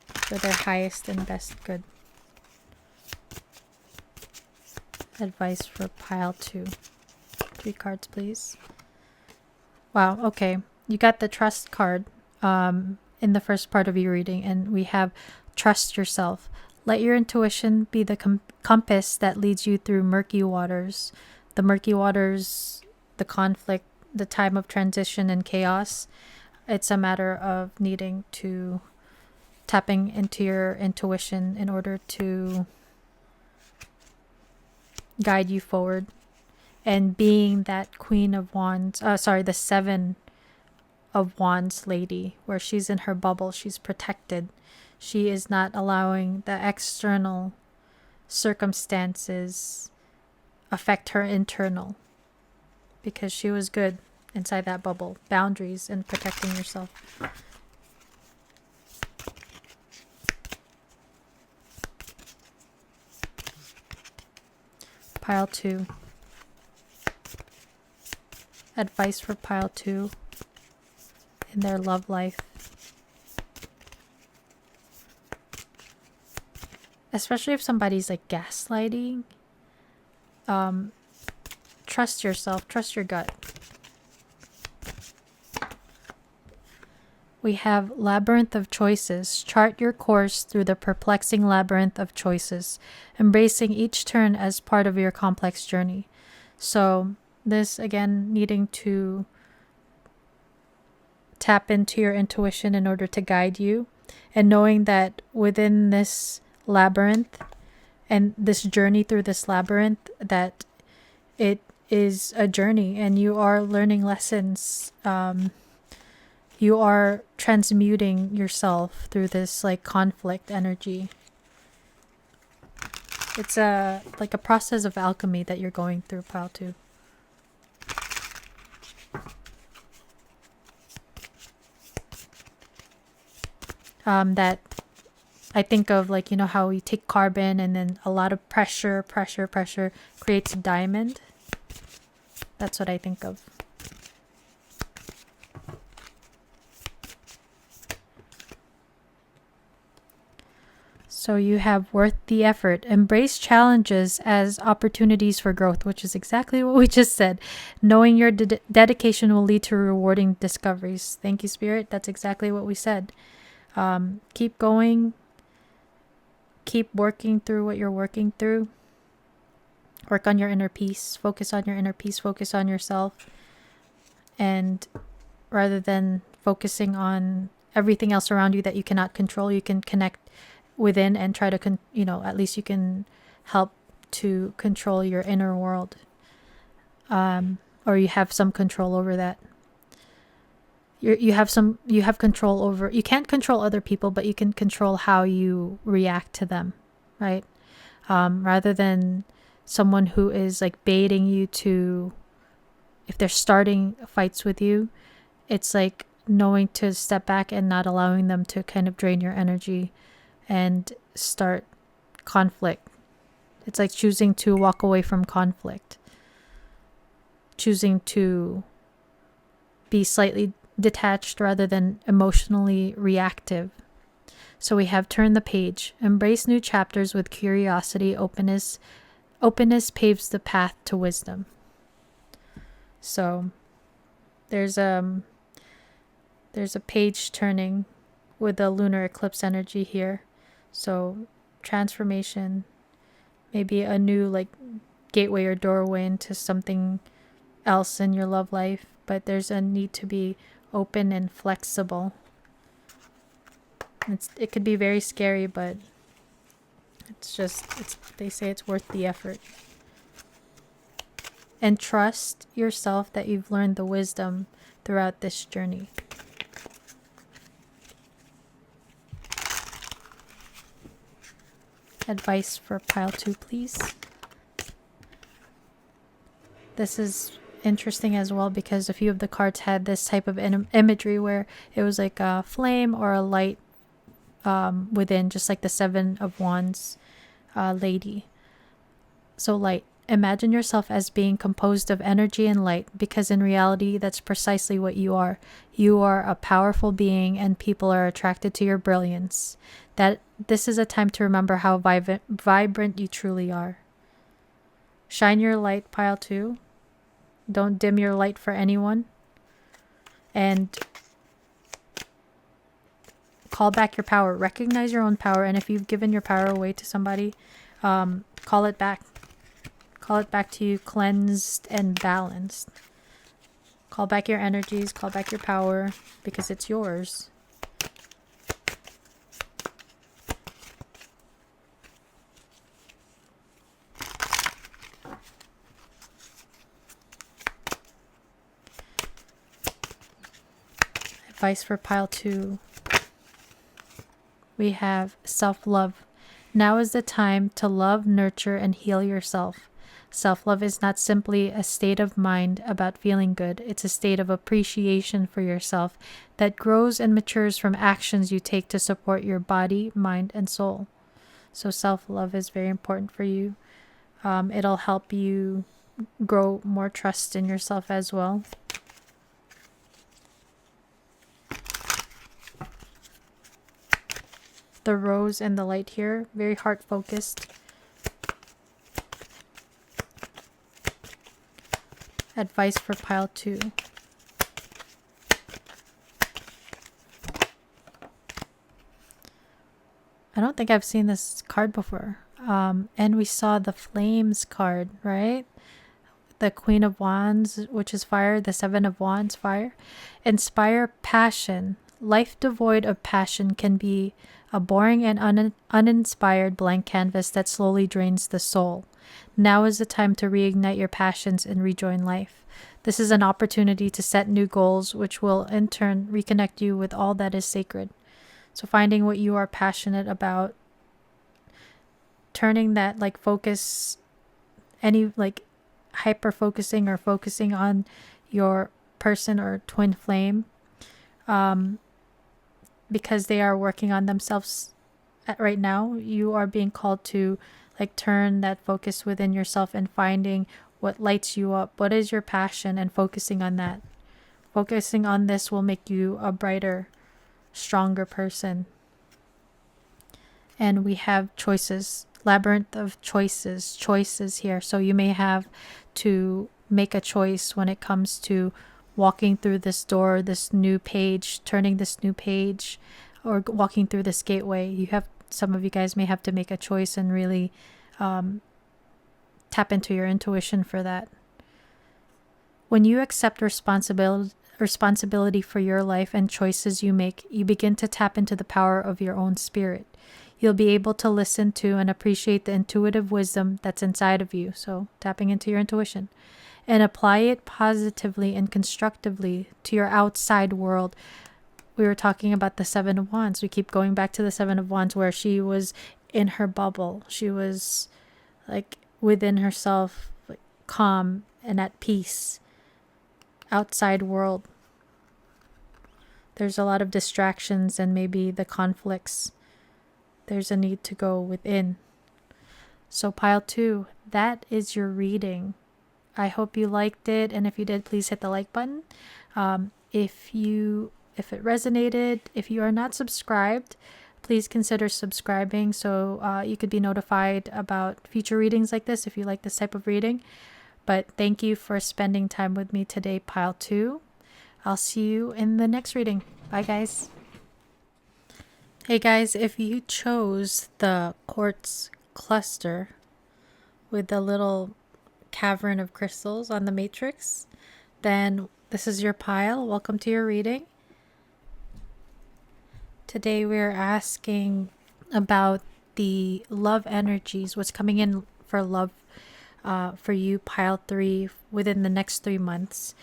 for their highest and best good. Advice for pile 2. 3 cards, please. Wow, okay. You got the trust card in the first part of your reading, and we have trust yourself. Let your intuition be the compass that leads you through murky waters. The murky waters, the conflict, the time of transition and chaos. It's a matter of needing to tapping into your intuition in order to guide you forward, and being that Queen of Wands, the 7 of Wands lady, where she's in her bubble, she's protected. She is not allowing the external circumstances affect her internal, because she was good inside that bubble. Boundaries and protecting yourself. Pile 2. Advice for pile 2 in their love life. Especially if somebody's like gaslighting. Trust yourself, trust your gut. We have labyrinth of choices. Chart your course through the perplexing labyrinth of choices, embracing each turn as part of your complex journey. So this, again, needing to tap into your intuition in order to guide you, and knowing that within this labyrinth and this journey through this labyrinth, that it is a journey and you are learning lessons. You are transmuting yourself through this like conflict energy. It's like a process of alchemy that you're going through, pile 2. That I think of, like, you know how you take carbon and then a lot of pressure creates a diamond. That's what I think of. So you have worth the effort. Embrace challenges as opportunities for growth, which is exactly what we just said. Knowing your dedication will lead to rewarding discoveries. Thank you, Spirit. That's exactly what we said. Keep going. Keep working through what you're working through. Work on your inner peace. Focus on your inner peace. Focus on yourself. And rather than focusing on everything else around you that you cannot control, you can connect within and try to at least you can help to control your inner world, or you have some control over that. You have control over, you can't control other people, but you can control how you react to them, right? Rather than someone who is like baiting you to, if they're starting fights with you, it's like knowing to step back and not allowing them to kind of drain your energy and start conflict. It's like choosing to walk away from conflict. Choosing to be slightly detached rather than emotionally reactive. So we have turn the page. Embrace new chapters with curiosity. Openness paves the path to wisdom. So there's a page turning with the lunar eclipse energy here. So transformation, maybe a new like gateway or doorway into something else in your love life, but there's a need to be open and flexible. It could be very scary, but they say it's worth the effort. And trust yourself that you've learned the wisdom throughout this journey. Advice for pile 2, please. This is interesting as well because a few of the cards had this type of imagery where it was like a flame or a light within, just like the 7 of Wands lady. So light. Imagine yourself as being composed of energy and light, because in reality, that's precisely what you are. You are a powerful being and people are attracted to your brilliance. This is a time to remember how vibrant you truly are. Shine your light, pile 2. Don't dim your light for anyone. And call back your power. Recognize your own power. And if you've given your power away to somebody, call it back. Call it back to you cleansed and balanced. Call back your energies. Call back your power, because it's yours. Advice for pile 2. We have self-love. Now is the time to love, nurture, and heal yourself. Self-love is not simply a state of mind about feeling good. It's a state of appreciation for yourself that grows and matures from actions you take to support your body, mind, and soul. So self-love is very important for you. It'll help you grow more trust in yourself as well. The rose and the light here, very heart focused. Advice for pile 2. I don't think I've seen this card before. And we saw the flames card, right? The Queen of Wands, which is fire. The Seven of Wands, fire. Inspire passion. Life devoid of passion can be a boring and uninspired blank canvas that slowly drains the soul. Now is the time to reignite your passions and rejoin life. This is an opportunity to set new goals, which will in turn reconnect you with all that is sacred. So finding what you are passionate about, turning that focus, any hyper focusing or focusing on your person or twin flame, because they are working on themselves right now. You are being called to turn that focus within yourself and finding what lights you up, what is your passion, and focusing on that. Focusing on this will make you a brighter, stronger person. And we have choices, labyrinth of choices here. So you may have to make a choice when it comes to walking through this door, this new page, turning this new page, or walking through this gateway. Some of you guys may have to make a choice and really tap into your intuition for that. When you accept responsibility for your life and choices you make, you begin to tap into the power of your own spirit. You'll be able to listen to and appreciate the intuitive wisdom that's inside of you. So tapping into your intuition, and apply it positively and constructively to your outside world. We were talking about the Seven of Wands. We keep going back to the Seven of Wands, where she was in her bubble. She was within herself, calm and at peace. Outside world, there's a lot of distractions and maybe the conflicts. There's a need to go within. So pile 2, that is your reading. I hope you liked it, and if you did, please hit the like button. If it resonated, if you are not subscribed, please consider subscribing so you could be notified about future readings like this if you like this type of reading. But thank you for spending time with me today, pile 2. I'll see you in the next reading. Bye, guys. Hey, guys, if you chose the quartz cluster with the little cavern of crystals on the matrix, then this is your pile. Welcome to your reading. Today we're asking about the love energies, what's coming in for love for you, pile 3, within the next 3 months.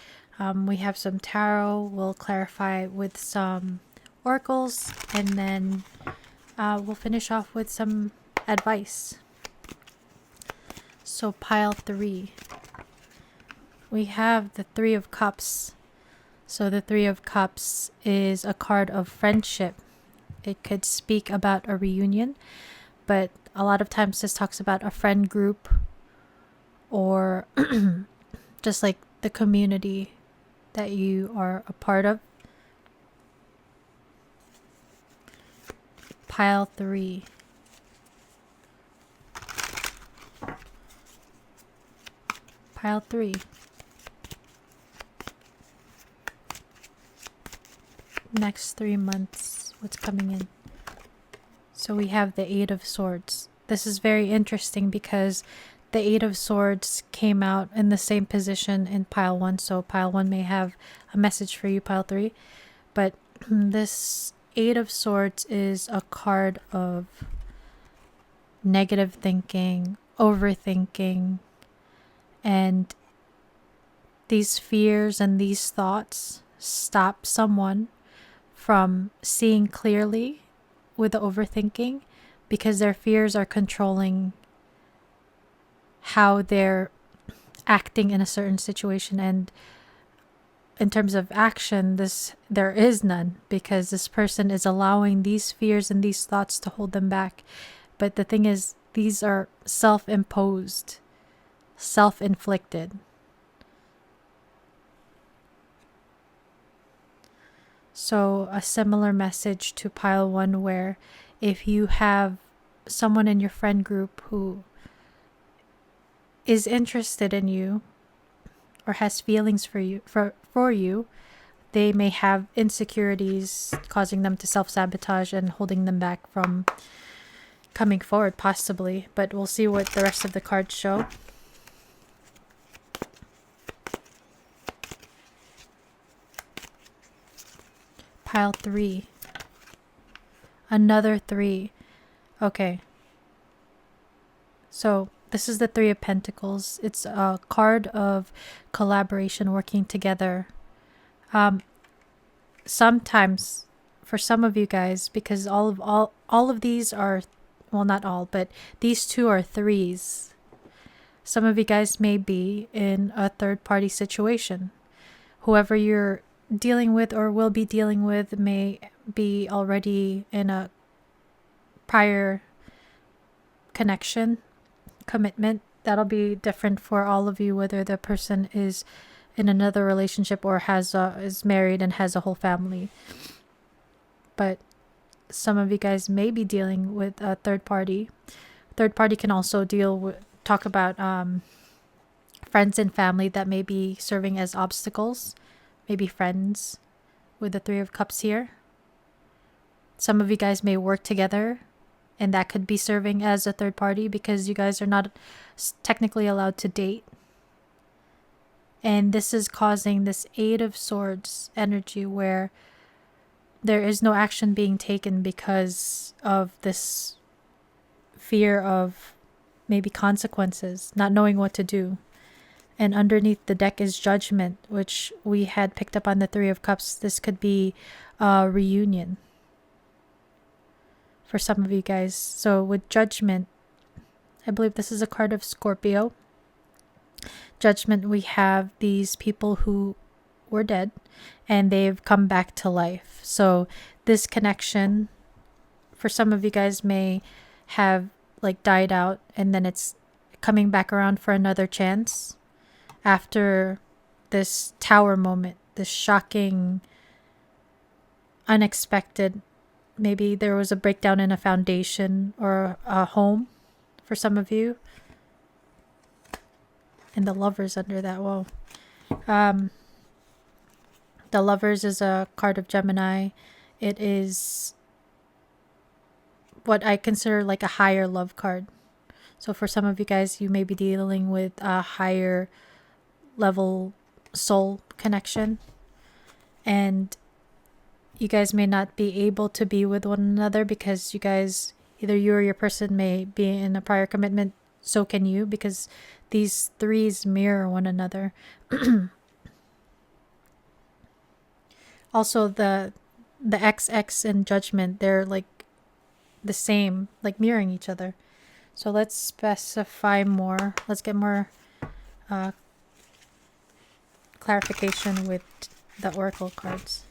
We have some tarot. We'll clarify with some oracles, and then we'll finish off with some advice. So pile 3, we have the 3 of Cups. So the 3 of Cups is a card of friendship. It could speak about a reunion, but a lot of times this talks about a friend group, or just the community that you are a part of. Pile 3. Pile 3. Next 3 months, what's coming in? So we have the 8 of Swords. This is very interesting because the 8 of Swords came out in the same position in pile 1. So pile 1 may have a message for you, pile 3. But this 8 of Swords is a card of negative thinking, overthinking, and these fears and these thoughts stop someone from seeing clearly with the overthinking, because their fears are controlling how they're acting in a certain situation. And in terms of action, there is none, because this person is allowing these fears and these thoughts to hold them back. But the thing is, these are self-imposed, self-inflicted. So a similar message to pile 1, where if you have someone in your friend group who is interested in you or has feelings for you, they may have insecurities causing them to self-sabotage and holding them back from coming forward, possibly. But we'll see what the rest of the cards show. Pile 3. Another 3. Okay. So this is the 3 of Pentacles. It's a card of collaboration, working together. Sometimes for some of you guys, because all of these are, well, not all, but these 2 are 3s. Some of you guys may be in a third party situation. Whoever you're dealing with or will be dealing with may be already in a prior connection, commitment. That'll be different for all of you, whether the person is in another relationship or is married and has a whole family. But some of you guys may be dealing with a third party. Third party can also talk about friends and family that may be serving as obstacles. Maybe friends with the 3 of Cups here. Some of you guys may work together, and that could be serving as a third party, because you guys are not technically allowed to date. And this is causing this 8 of Swords energy, where there is no action being taken because of this fear of maybe consequences, not knowing what to do. And underneath the deck is Judgment, which we had picked up on the 3 of Cups. This could be a reunion for some of you guys. So with Judgment, I believe this is a card of Scorpio. Judgment, we have these people who were dead and they've come back to life. So this connection for some of you guys may have like died out, and then it's coming back around for another chance after this tower moment, this shocking, unexpected, maybe there was a breakdown in a foundation or a home for some of you. And the Lovers under that. Whoa. The Lovers is a card of Gemini. It is what I consider like a higher love card. So for some of you guys, you may be dealing with a higher level soul connection, and you guys may not be able to be with one another because you guys, either you or your person may be in a prior commitment. So can you, because these 3s mirror one another. Also the XX and Judgment, they're like the same, like mirroring each other. So let's specify more. Let's get more clarification with the oracle cards.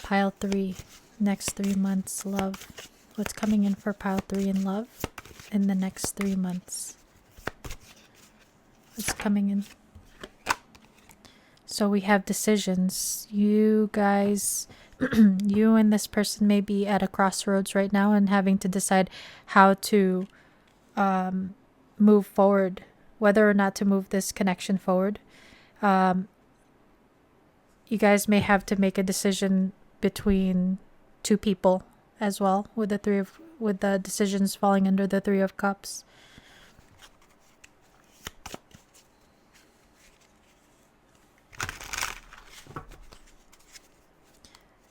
Pile 3, next 3 months, love. What's coming in for pile 3 in love in the next 3 months? What's coming in? So we have decisions. You guys, you and this person may be at a crossroads right now and having to decide how to move forward, whether or not to move this connection forward. You guys may have to make a decision between 2 people as well, with the decisions falling under the 3 of Cups.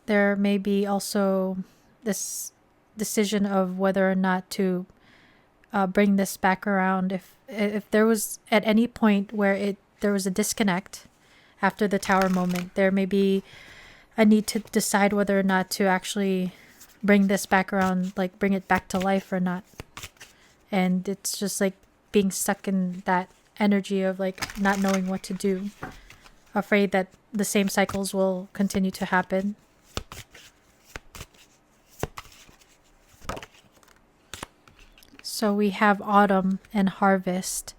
there may be also this decision of whether or not to bring this back around. If there was at any point where there was a disconnect after the tower moment, there may be a need to decide whether or not to actually bring this back around, like bring it back to life or not. And it's just like being stuck in that energy of like not knowing what to do, afraid that the same cycles will continue to happen. So we have autumn and harvest.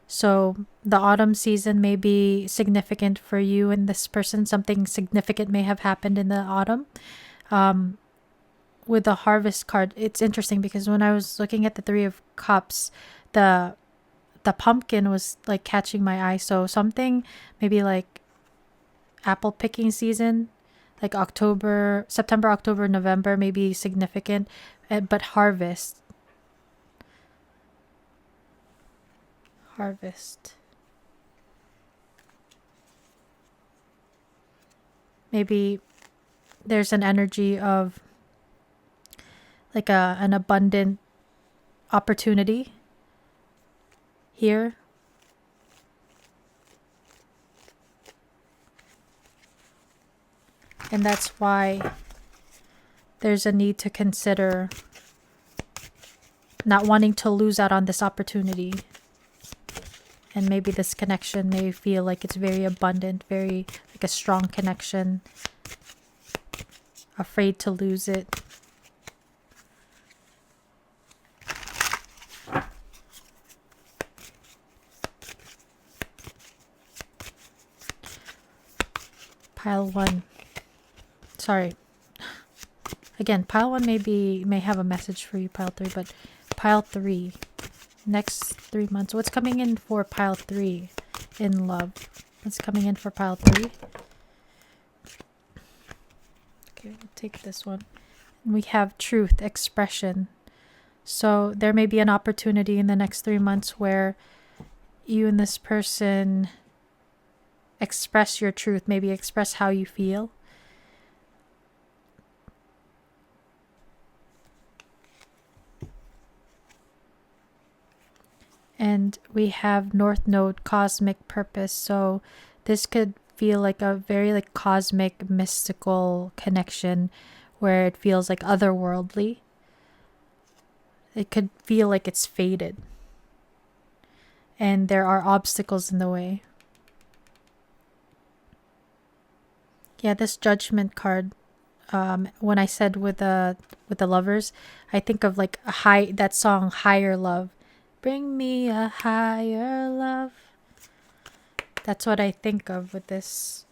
So the autumn season may be significant for you and this person. Something significant may have happened in the autumn. With the harvest card, it's interesting because when I was looking at the Three of Cups, the pumpkin was like catching my eye. So something maybe like apple picking season, like September, October, November may be significant, but harvest. Maybe there's an energy of like an abundant opportunity here. And that's why there's a need to consider not wanting to lose out on this opportunity. And maybe this connection may feel like it's very abundant, very like a strong connection. Afraid to lose it. Pile 1. Sorry. Again, pile 1 may have a message for you, pile 3, but pile 3. Next 3 months. What's coming in for pile 3 in love? What's coming in for pile 3? Okay, we'll take this one. We have truth, expression. So there may be an opportunity in the next 3 months where you and this person express your truth, maybe express how you feel. And we have North Node, cosmic purpose. So this could feel like a very like cosmic, mystical connection where it feels like otherworldly. It could feel like it's fated. And there are obstacles in the way. Yeah, this Judgment card, when I said with the lovers, I think of like that song Higher Love. Bring me a higher love. That's what I think of with this.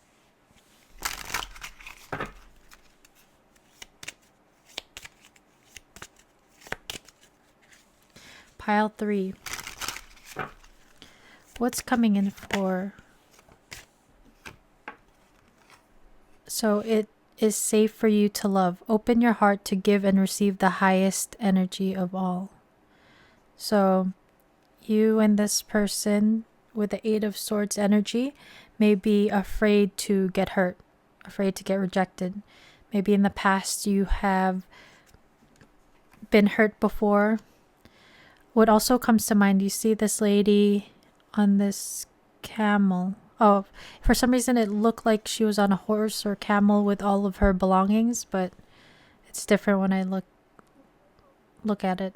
Pile 3. What's coming in for? So it is safe for you to love. Open your heart to give and receive the highest energy of all. So you and this person with the Eight of Swords energy may be afraid to get hurt, afraid to get rejected. Maybe in the past you have been hurt before. What also comes to mind, you see this lady on this camel. Oh, for some reason it looked like she was on a horse or camel with all of her belongings, but it's different when I look at it.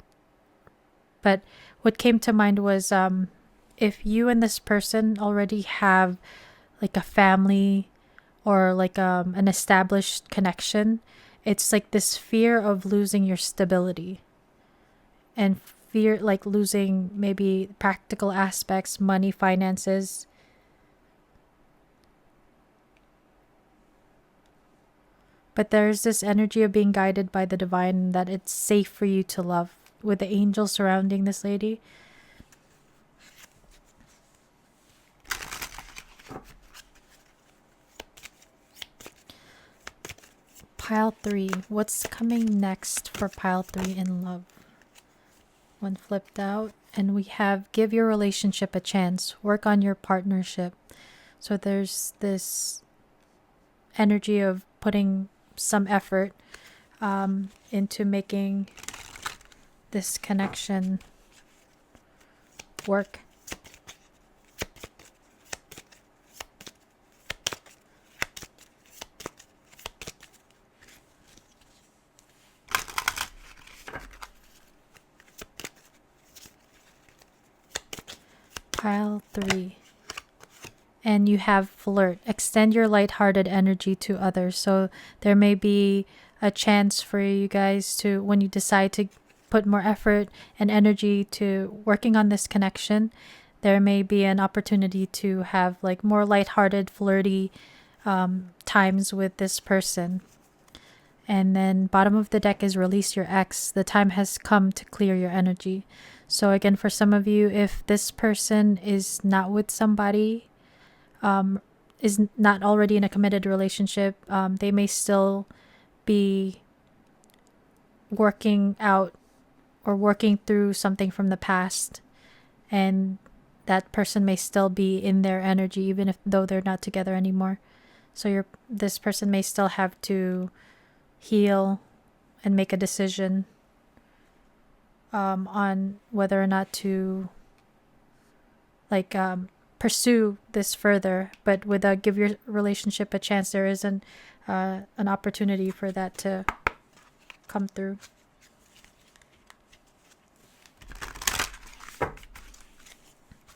But what came to mind was if you and this person already have like a family or like an established connection, it's like this fear of losing your stability and fear like losing maybe practical aspects, money, finances. But there's this energy of being guided by the divine that it's safe for you to love, with the angels surrounding this lady. Pile 3. What's coming next for pile 3 in love? One flipped out. And we have give your relationship a chance. Work on your partnership. So there's this energy of putting some effort into making this connection work. Pile 3. And you have flirt. Extend your lighthearted energy to others. So there may be a chance for you guys to, when you decide to put more effort and energy to working on this connection, there may be an opportunity to have like more lighthearted, flirty times with this person. And then bottom of the deck is release your ex. The time has come to clear your energy. So again, for some of you, if this person is not with somebody, is not already in a committed relationship, they may still be working out or working through something from the past, and that person may still be in their energy even if though they're not together anymore. So this person may still have to heal and make a decision on whether or not to pursue this further. But with give your relationship a chance, there is an opportunity for that to come through.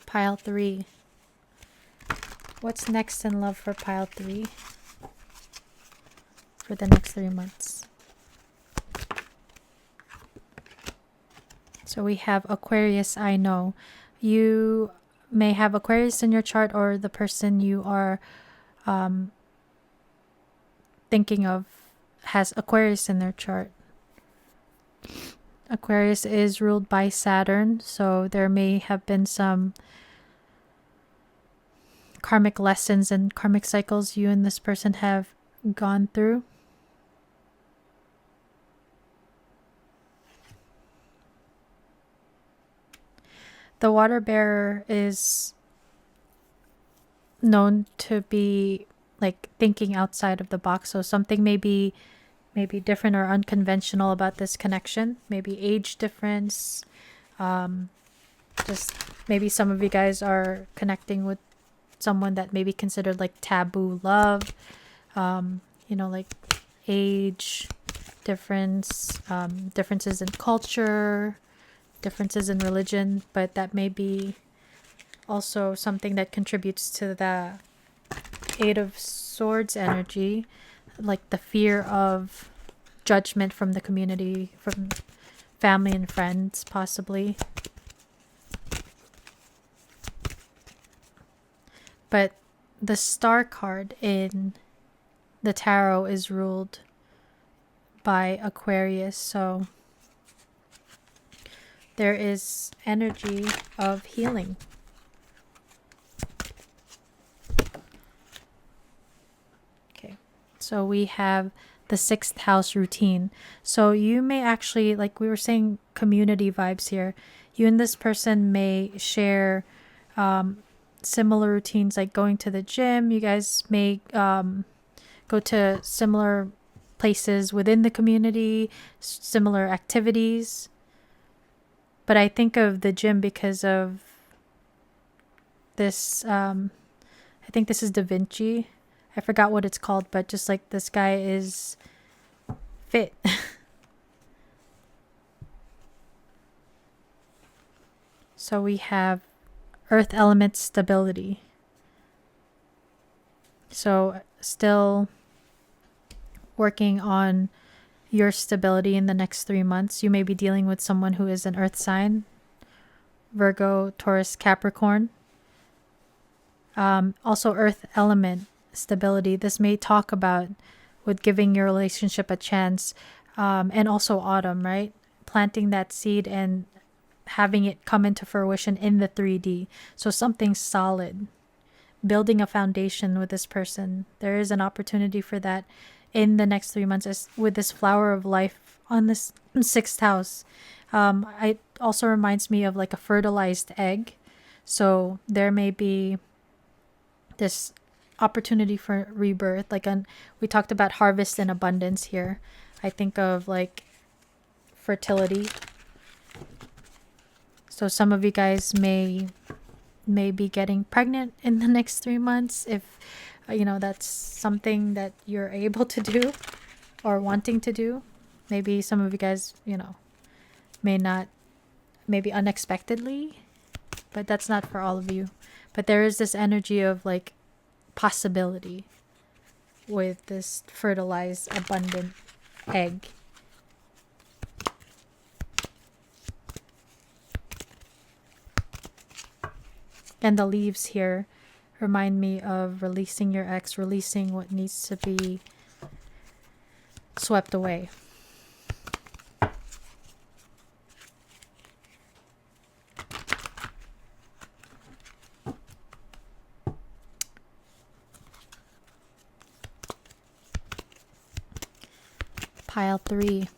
Pile 3. What's next in love for pile 3 for the next 3 months? So we have Aquarius. I know you may have Aquarius in your chart, or the person you are thinking of has Aquarius in their chart. Aquarius is ruled by Saturn, so there may have been some karmic lessons and karmic cycles you and this person have gone through. The water bearer is known to be like thinking outside of the box, so something may be different or unconventional about this connection. Maybe age difference, just maybe some of you guys are connecting with someone that may be considered like taboo love, like age difference, differences in culture, differences in religion, but that may be also something that contributes to the Eight of Swords energy, like the fear of judgment from the community, from family and friends, possibly. But the Star card in the tarot is ruled by Aquarius, so there is energy of healing. Okay, so we have the 6th house routine. So you may actually, like we were saying, community vibes here. You and this person may share similar routines, like going to the gym. You guys may go to similar places within the community, similar activities. But I think of the gym because of this, I think this is Da Vinci. I forgot what it's called, but just like this guy is fit. So we have earth element stability. So still working on your stability in the next 3 months. You may be dealing with someone who is an earth sign, Virgo, Taurus, Capricorn. Also earth element stability. This may talk about with giving your relationship a chance, and also autumn, right? Planting that seed and having it come into fruition in the 3D. So something solid, building a foundation with this person. There is an opportunity for that in the next 3 months, as with this flower of life on this 6th house. It also reminds me of like a fertilized egg. So there may be this opportunity for rebirth. Like we talked about harvest and abundance here. I think of like fertility. So some of you guys may be getting pregnant in the next 3 months if that's something that you're able to do or wanting to do. Maybe some of you guys may not, maybe unexpectedly, but that's not for all of you. But there is this energy of like possibility with this fertilized abundant egg. And the leaves here remind me of releasing your ex, releasing what needs to be swept away. Pile 3.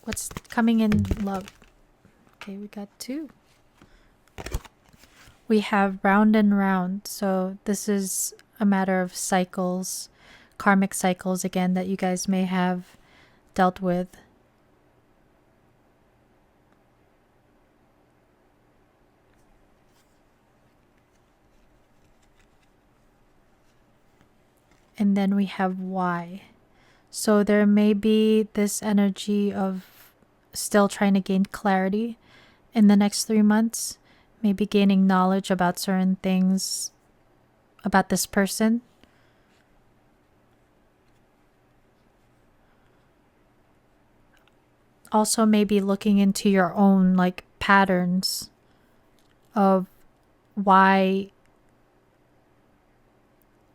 What's coming in love? Okay, we got 2. We have round and round. So this is a matter of cycles, karmic cycles again, that you guys may have dealt with. And then we have why. So there may be this energy of still trying to gain clarity in the next 3 months, maybe gaining knowledge about certain things about this person. Also maybe looking into your own like patterns of why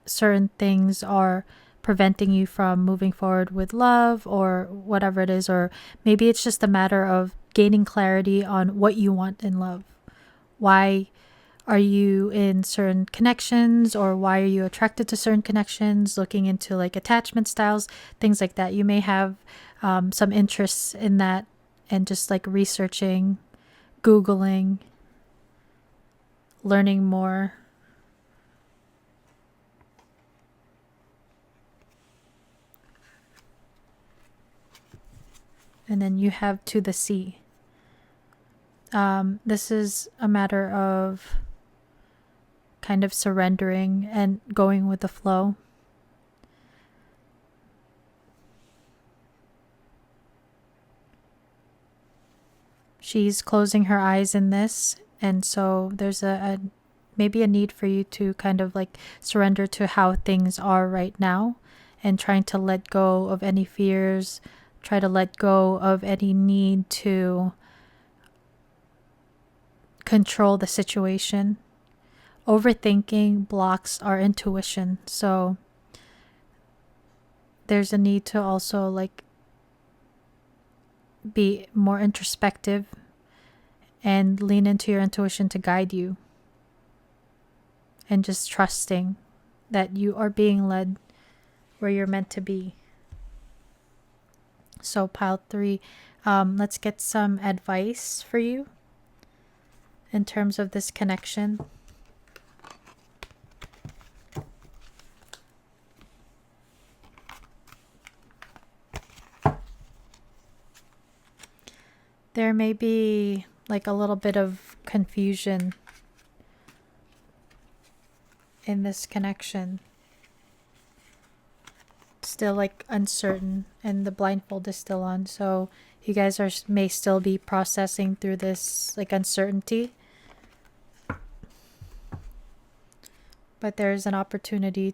certain things are preventing you from moving forward with love or whatever it is. Or maybe it's just a matter of gaining clarity on what you want in love. Why are you in certain connections, or why are you attracted to certain connections? Looking into like attachment styles, things like that. You may have some interests in that, and just like researching, Googling, learning more. And then you have to the sea. This is a matter of kind of surrendering and going with the flow. She's closing her eyes in this, and so there's maybe a need for you to kind of like surrender to how things are right now, and trying to let go of any fears, try to let go of any need to control the situation. Overthinking blocks our intuition, so there's a need to also like be more introspective and lean into your intuition to guide you, and just trusting that you are being led where you're meant to be. So pile 3, let's get some advice for you in terms of this connection. There may be like a little bit of confusion in this connection. Still like uncertain, and the blindfold is still on, so you guys may still be processing through this like uncertainty. But there's an opportunity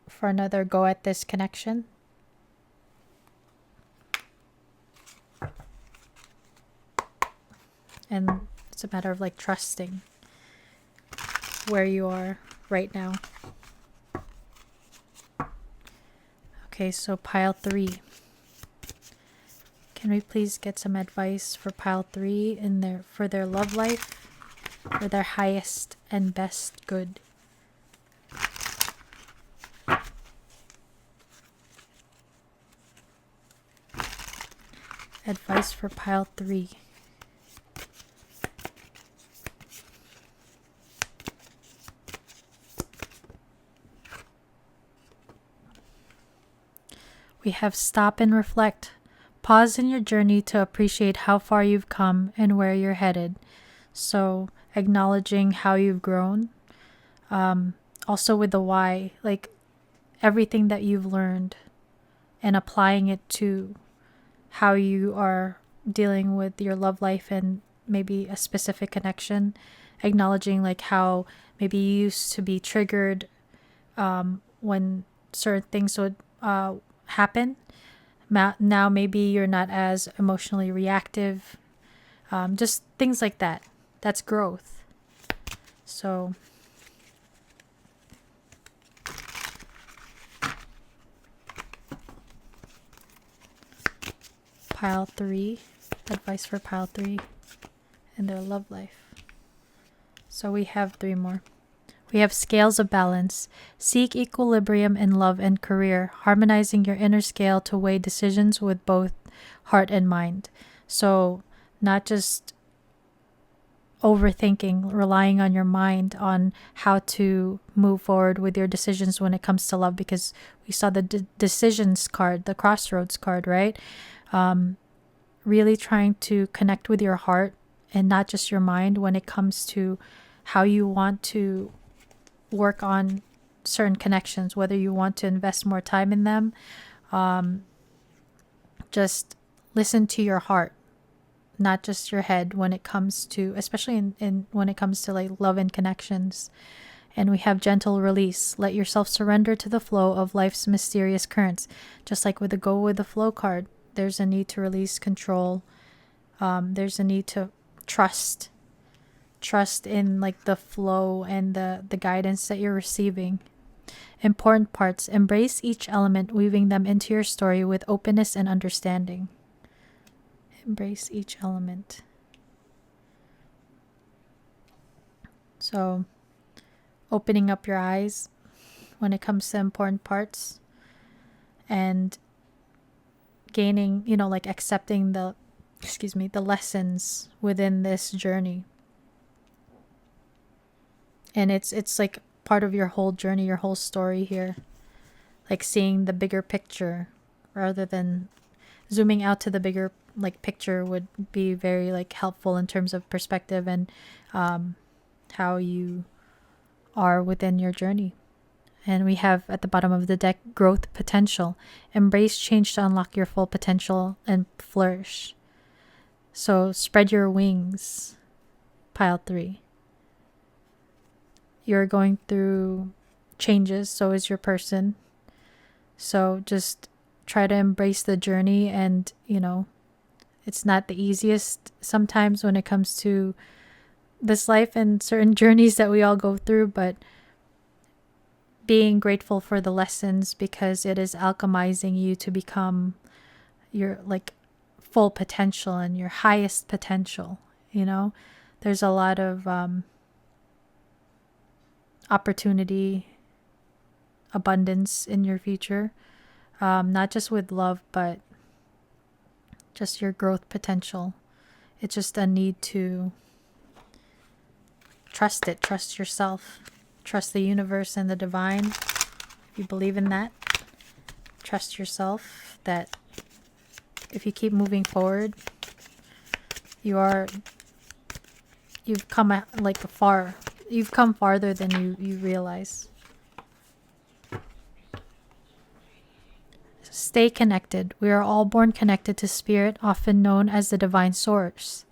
for another go at this connection. And it's a matter of like trusting where you are right now. Okay, so pile 3. Can we please get some advice for pile 3 for their love life, for their highest and best good? Advice for pile 3. We have stop and reflect. Pause in your journey to appreciate how far you've come and where you're headed. So acknowledging how you've grown. Also with the why, like everything that you've learned and applying it to how you are dealing with your love life and maybe a specific connection. Acknowledging like how maybe you used to be triggered when certain things would happen. Now maybe you're not as emotionally reactive. Just things like that. That's growth. So pile 3, advice for pile 3 and their love life. So we have 3 more. We have scales of balance. Seek equilibrium in love and career, harmonizing your inner scale to weigh decisions with both heart and mind. So not just overthinking, relying on your mind on how to move forward with your decisions when it comes to love, because we saw the decisions card, the crossroads card, right? Really trying to connect with your heart and not just your mind when it comes to how you want to work on certain connections, whether you want to invest more time in them. Just listen to your heart, not just your head when it comes to, especially in when it comes to like love and connections. And we have gentle release. Let yourself surrender to the flow of life's mysterious currents. Just like with the go with the flow card, there's a need to release control. There's a need to trust in like the flow and the guidance that you're receiving. Important parts. Embrace each element, weaving them into your story with openness and understanding. Embrace each element. So opening up your eyes when it comes to important parts and gaining, like accepting the lessons within this journey. And it's like part of your whole journey, your whole story here. Like seeing the bigger picture rather than zooming out to the bigger like picture would be very like helpful in terms of perspective and how you are within your journey. And we have at the bottom of the deck, growth potential. Embrace change to unlock your full potential and flourish. So spread your wings, pile 3. You're going through changes, so is your person. So just try to embrace the journey, and it's not the easiest sometimes when it comes to this life and certain journeys that we all go through, but being grateful for the lessons because it is alchemizing you to become your like full potential and your highest potential. There's a lot of opportunity, abundance in your future, not just with love, but just your growth potential. It's just a need to trust it, trust yourself, trust the universe and the divine. If you believe in that, trust yourself that if you keep moving forward, you've come you've come farther than you realize. Stay connected. We are all born connected to spirit, often known as the divine source.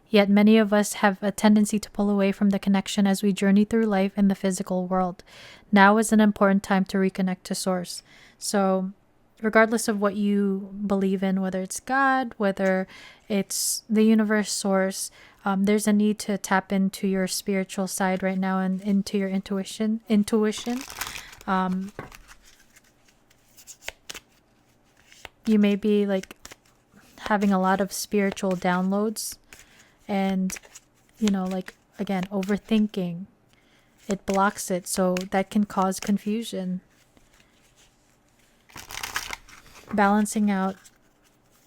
Yet many of us have a tendency to pull away from the connection as we journey through life in the physical world. Now is an important time to reconnect to source. So regardless of what you believe in, whether it's God, whether it's the universe source, there's a need to tap into your spiritual side right now and into your intuition. You may be like having a lot of spiritual downloads, and again, overthinking, it blocks it, so that can cause confusion. Balancing out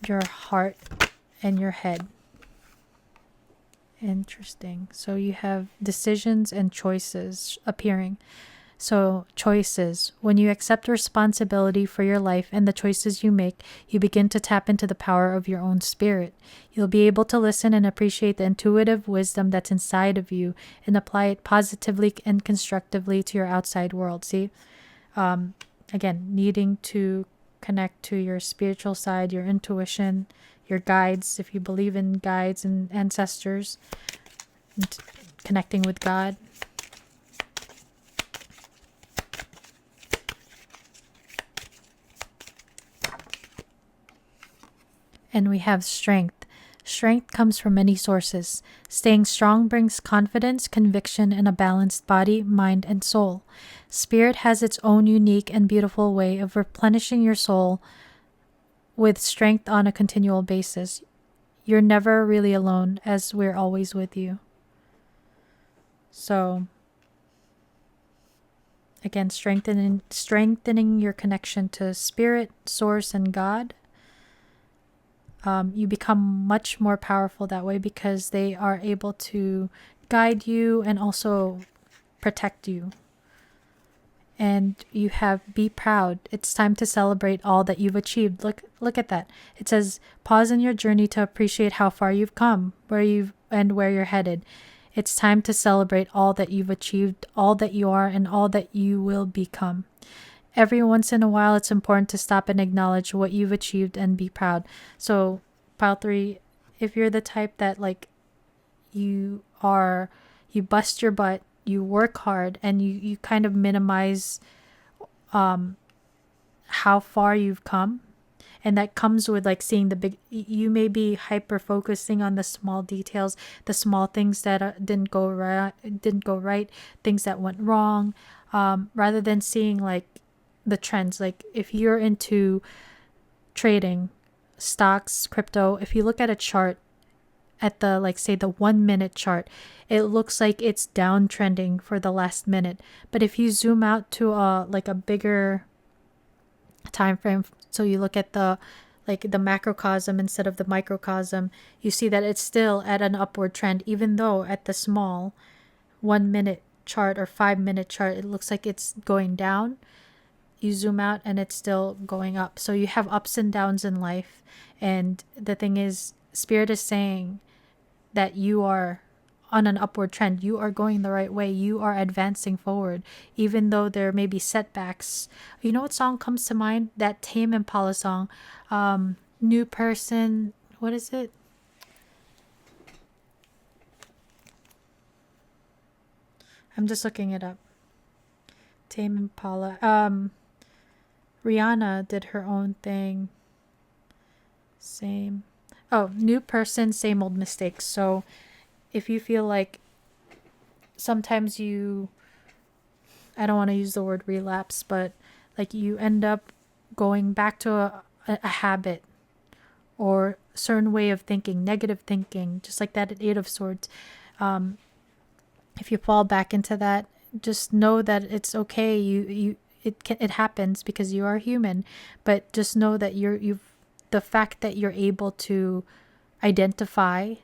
your heart and your head. Interesting. So you have decisions and choices appearing. So, choices. When you accept responsibility for your life and the choices you make, you begin to tap into the power of your own spirit. You'll be able to listen and appreciate the intuitive wisdom that's inside of you and apply it positively and constructively to your outside world. See, again, needing to connect to your spiritual side, your intuition, your guides, if you believe in guides and ancestors, and connecting with God. And we have strength. Strength comes from many sources. Staying strong brings confidence, conviction, and a balanced body, mind, and soul. Spirit has its own unique and beautiful way of replenishing your soul with strength on a continual basis. You're never really alone, as we're always with you. So, again, strengthening your connection to Spirit, Source, and God. You become much more powerful that way because they are able to guide you and also protect you. And you have be proud. It's time to celebrate all that you've achieved. Look at that. It says pause in your journey to appreciate how far you've come, where you're headed. It's time to celebrate all that you've achieved, all that you are, and all that you will become. Every once in a while, it's important to stop and acknowledge what you've achieved and be proud. So, pile 3, if you're the type that like you bust your butt, you work hard, and you kind of minimize how far you've come, and that comes with like seeing the big, you may be hyper focusing on the small details, the small things that didn't go right, things that went wrong, rather than seeing like the trends. Like if you're into trading, stocks, crypto, if you look at a chart at the like say the 1 minute chart, it looks like it's downtrending for the last minute. But if you zoom out to like a bigger time frame, so you look at the macrocosm instead of the microcosm, you see that it's still at an upward trend, even though at the small 1 minute chart or 5 minute chart it looks like it's going down. You zoom out and it's still going up. So you have ups and downs in life. And the thing is, Spirit is saying that you are on an upward trend. You are going the right way. You are advancing forward, even though there may be setbacks. You know what song comes to mind? That Tame Impala song, New Person. What is it? I'm just looking it up. Tame Impala. Rihanna did her own thing. Same. Oh, New Person, Same Old Mistakes. So if you feel like sometimes I don't want to use the word relapse, but like you end up going back to a habit or a certain way of thinking, negative thinking, just like that 8 of Swords. If you fall back into that, just know that it's okay. It happens because you are human, but just know that the fact that you're able to identify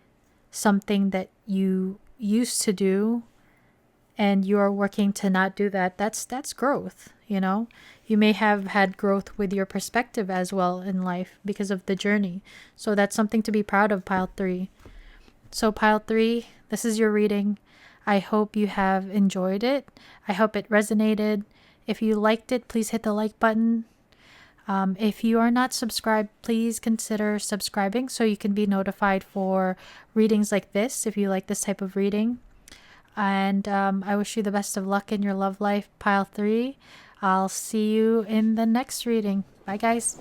something that you used to do and you're working to not do that, that's growth. You may have had growth with your perspective as well in life because of the journey. So that's something to be proud of, pile 3. So pile 3, this is your reading. I hope you have enjoyed it. I hope it resonated. If you liked it, please hit the like button. If you are not subscribed, please consider subscribing so you can be notified for readings like this if you like this type of reading. And I wish you the best of luck in your love life, pile 3. I'll see you in the next reading. Bye, guys.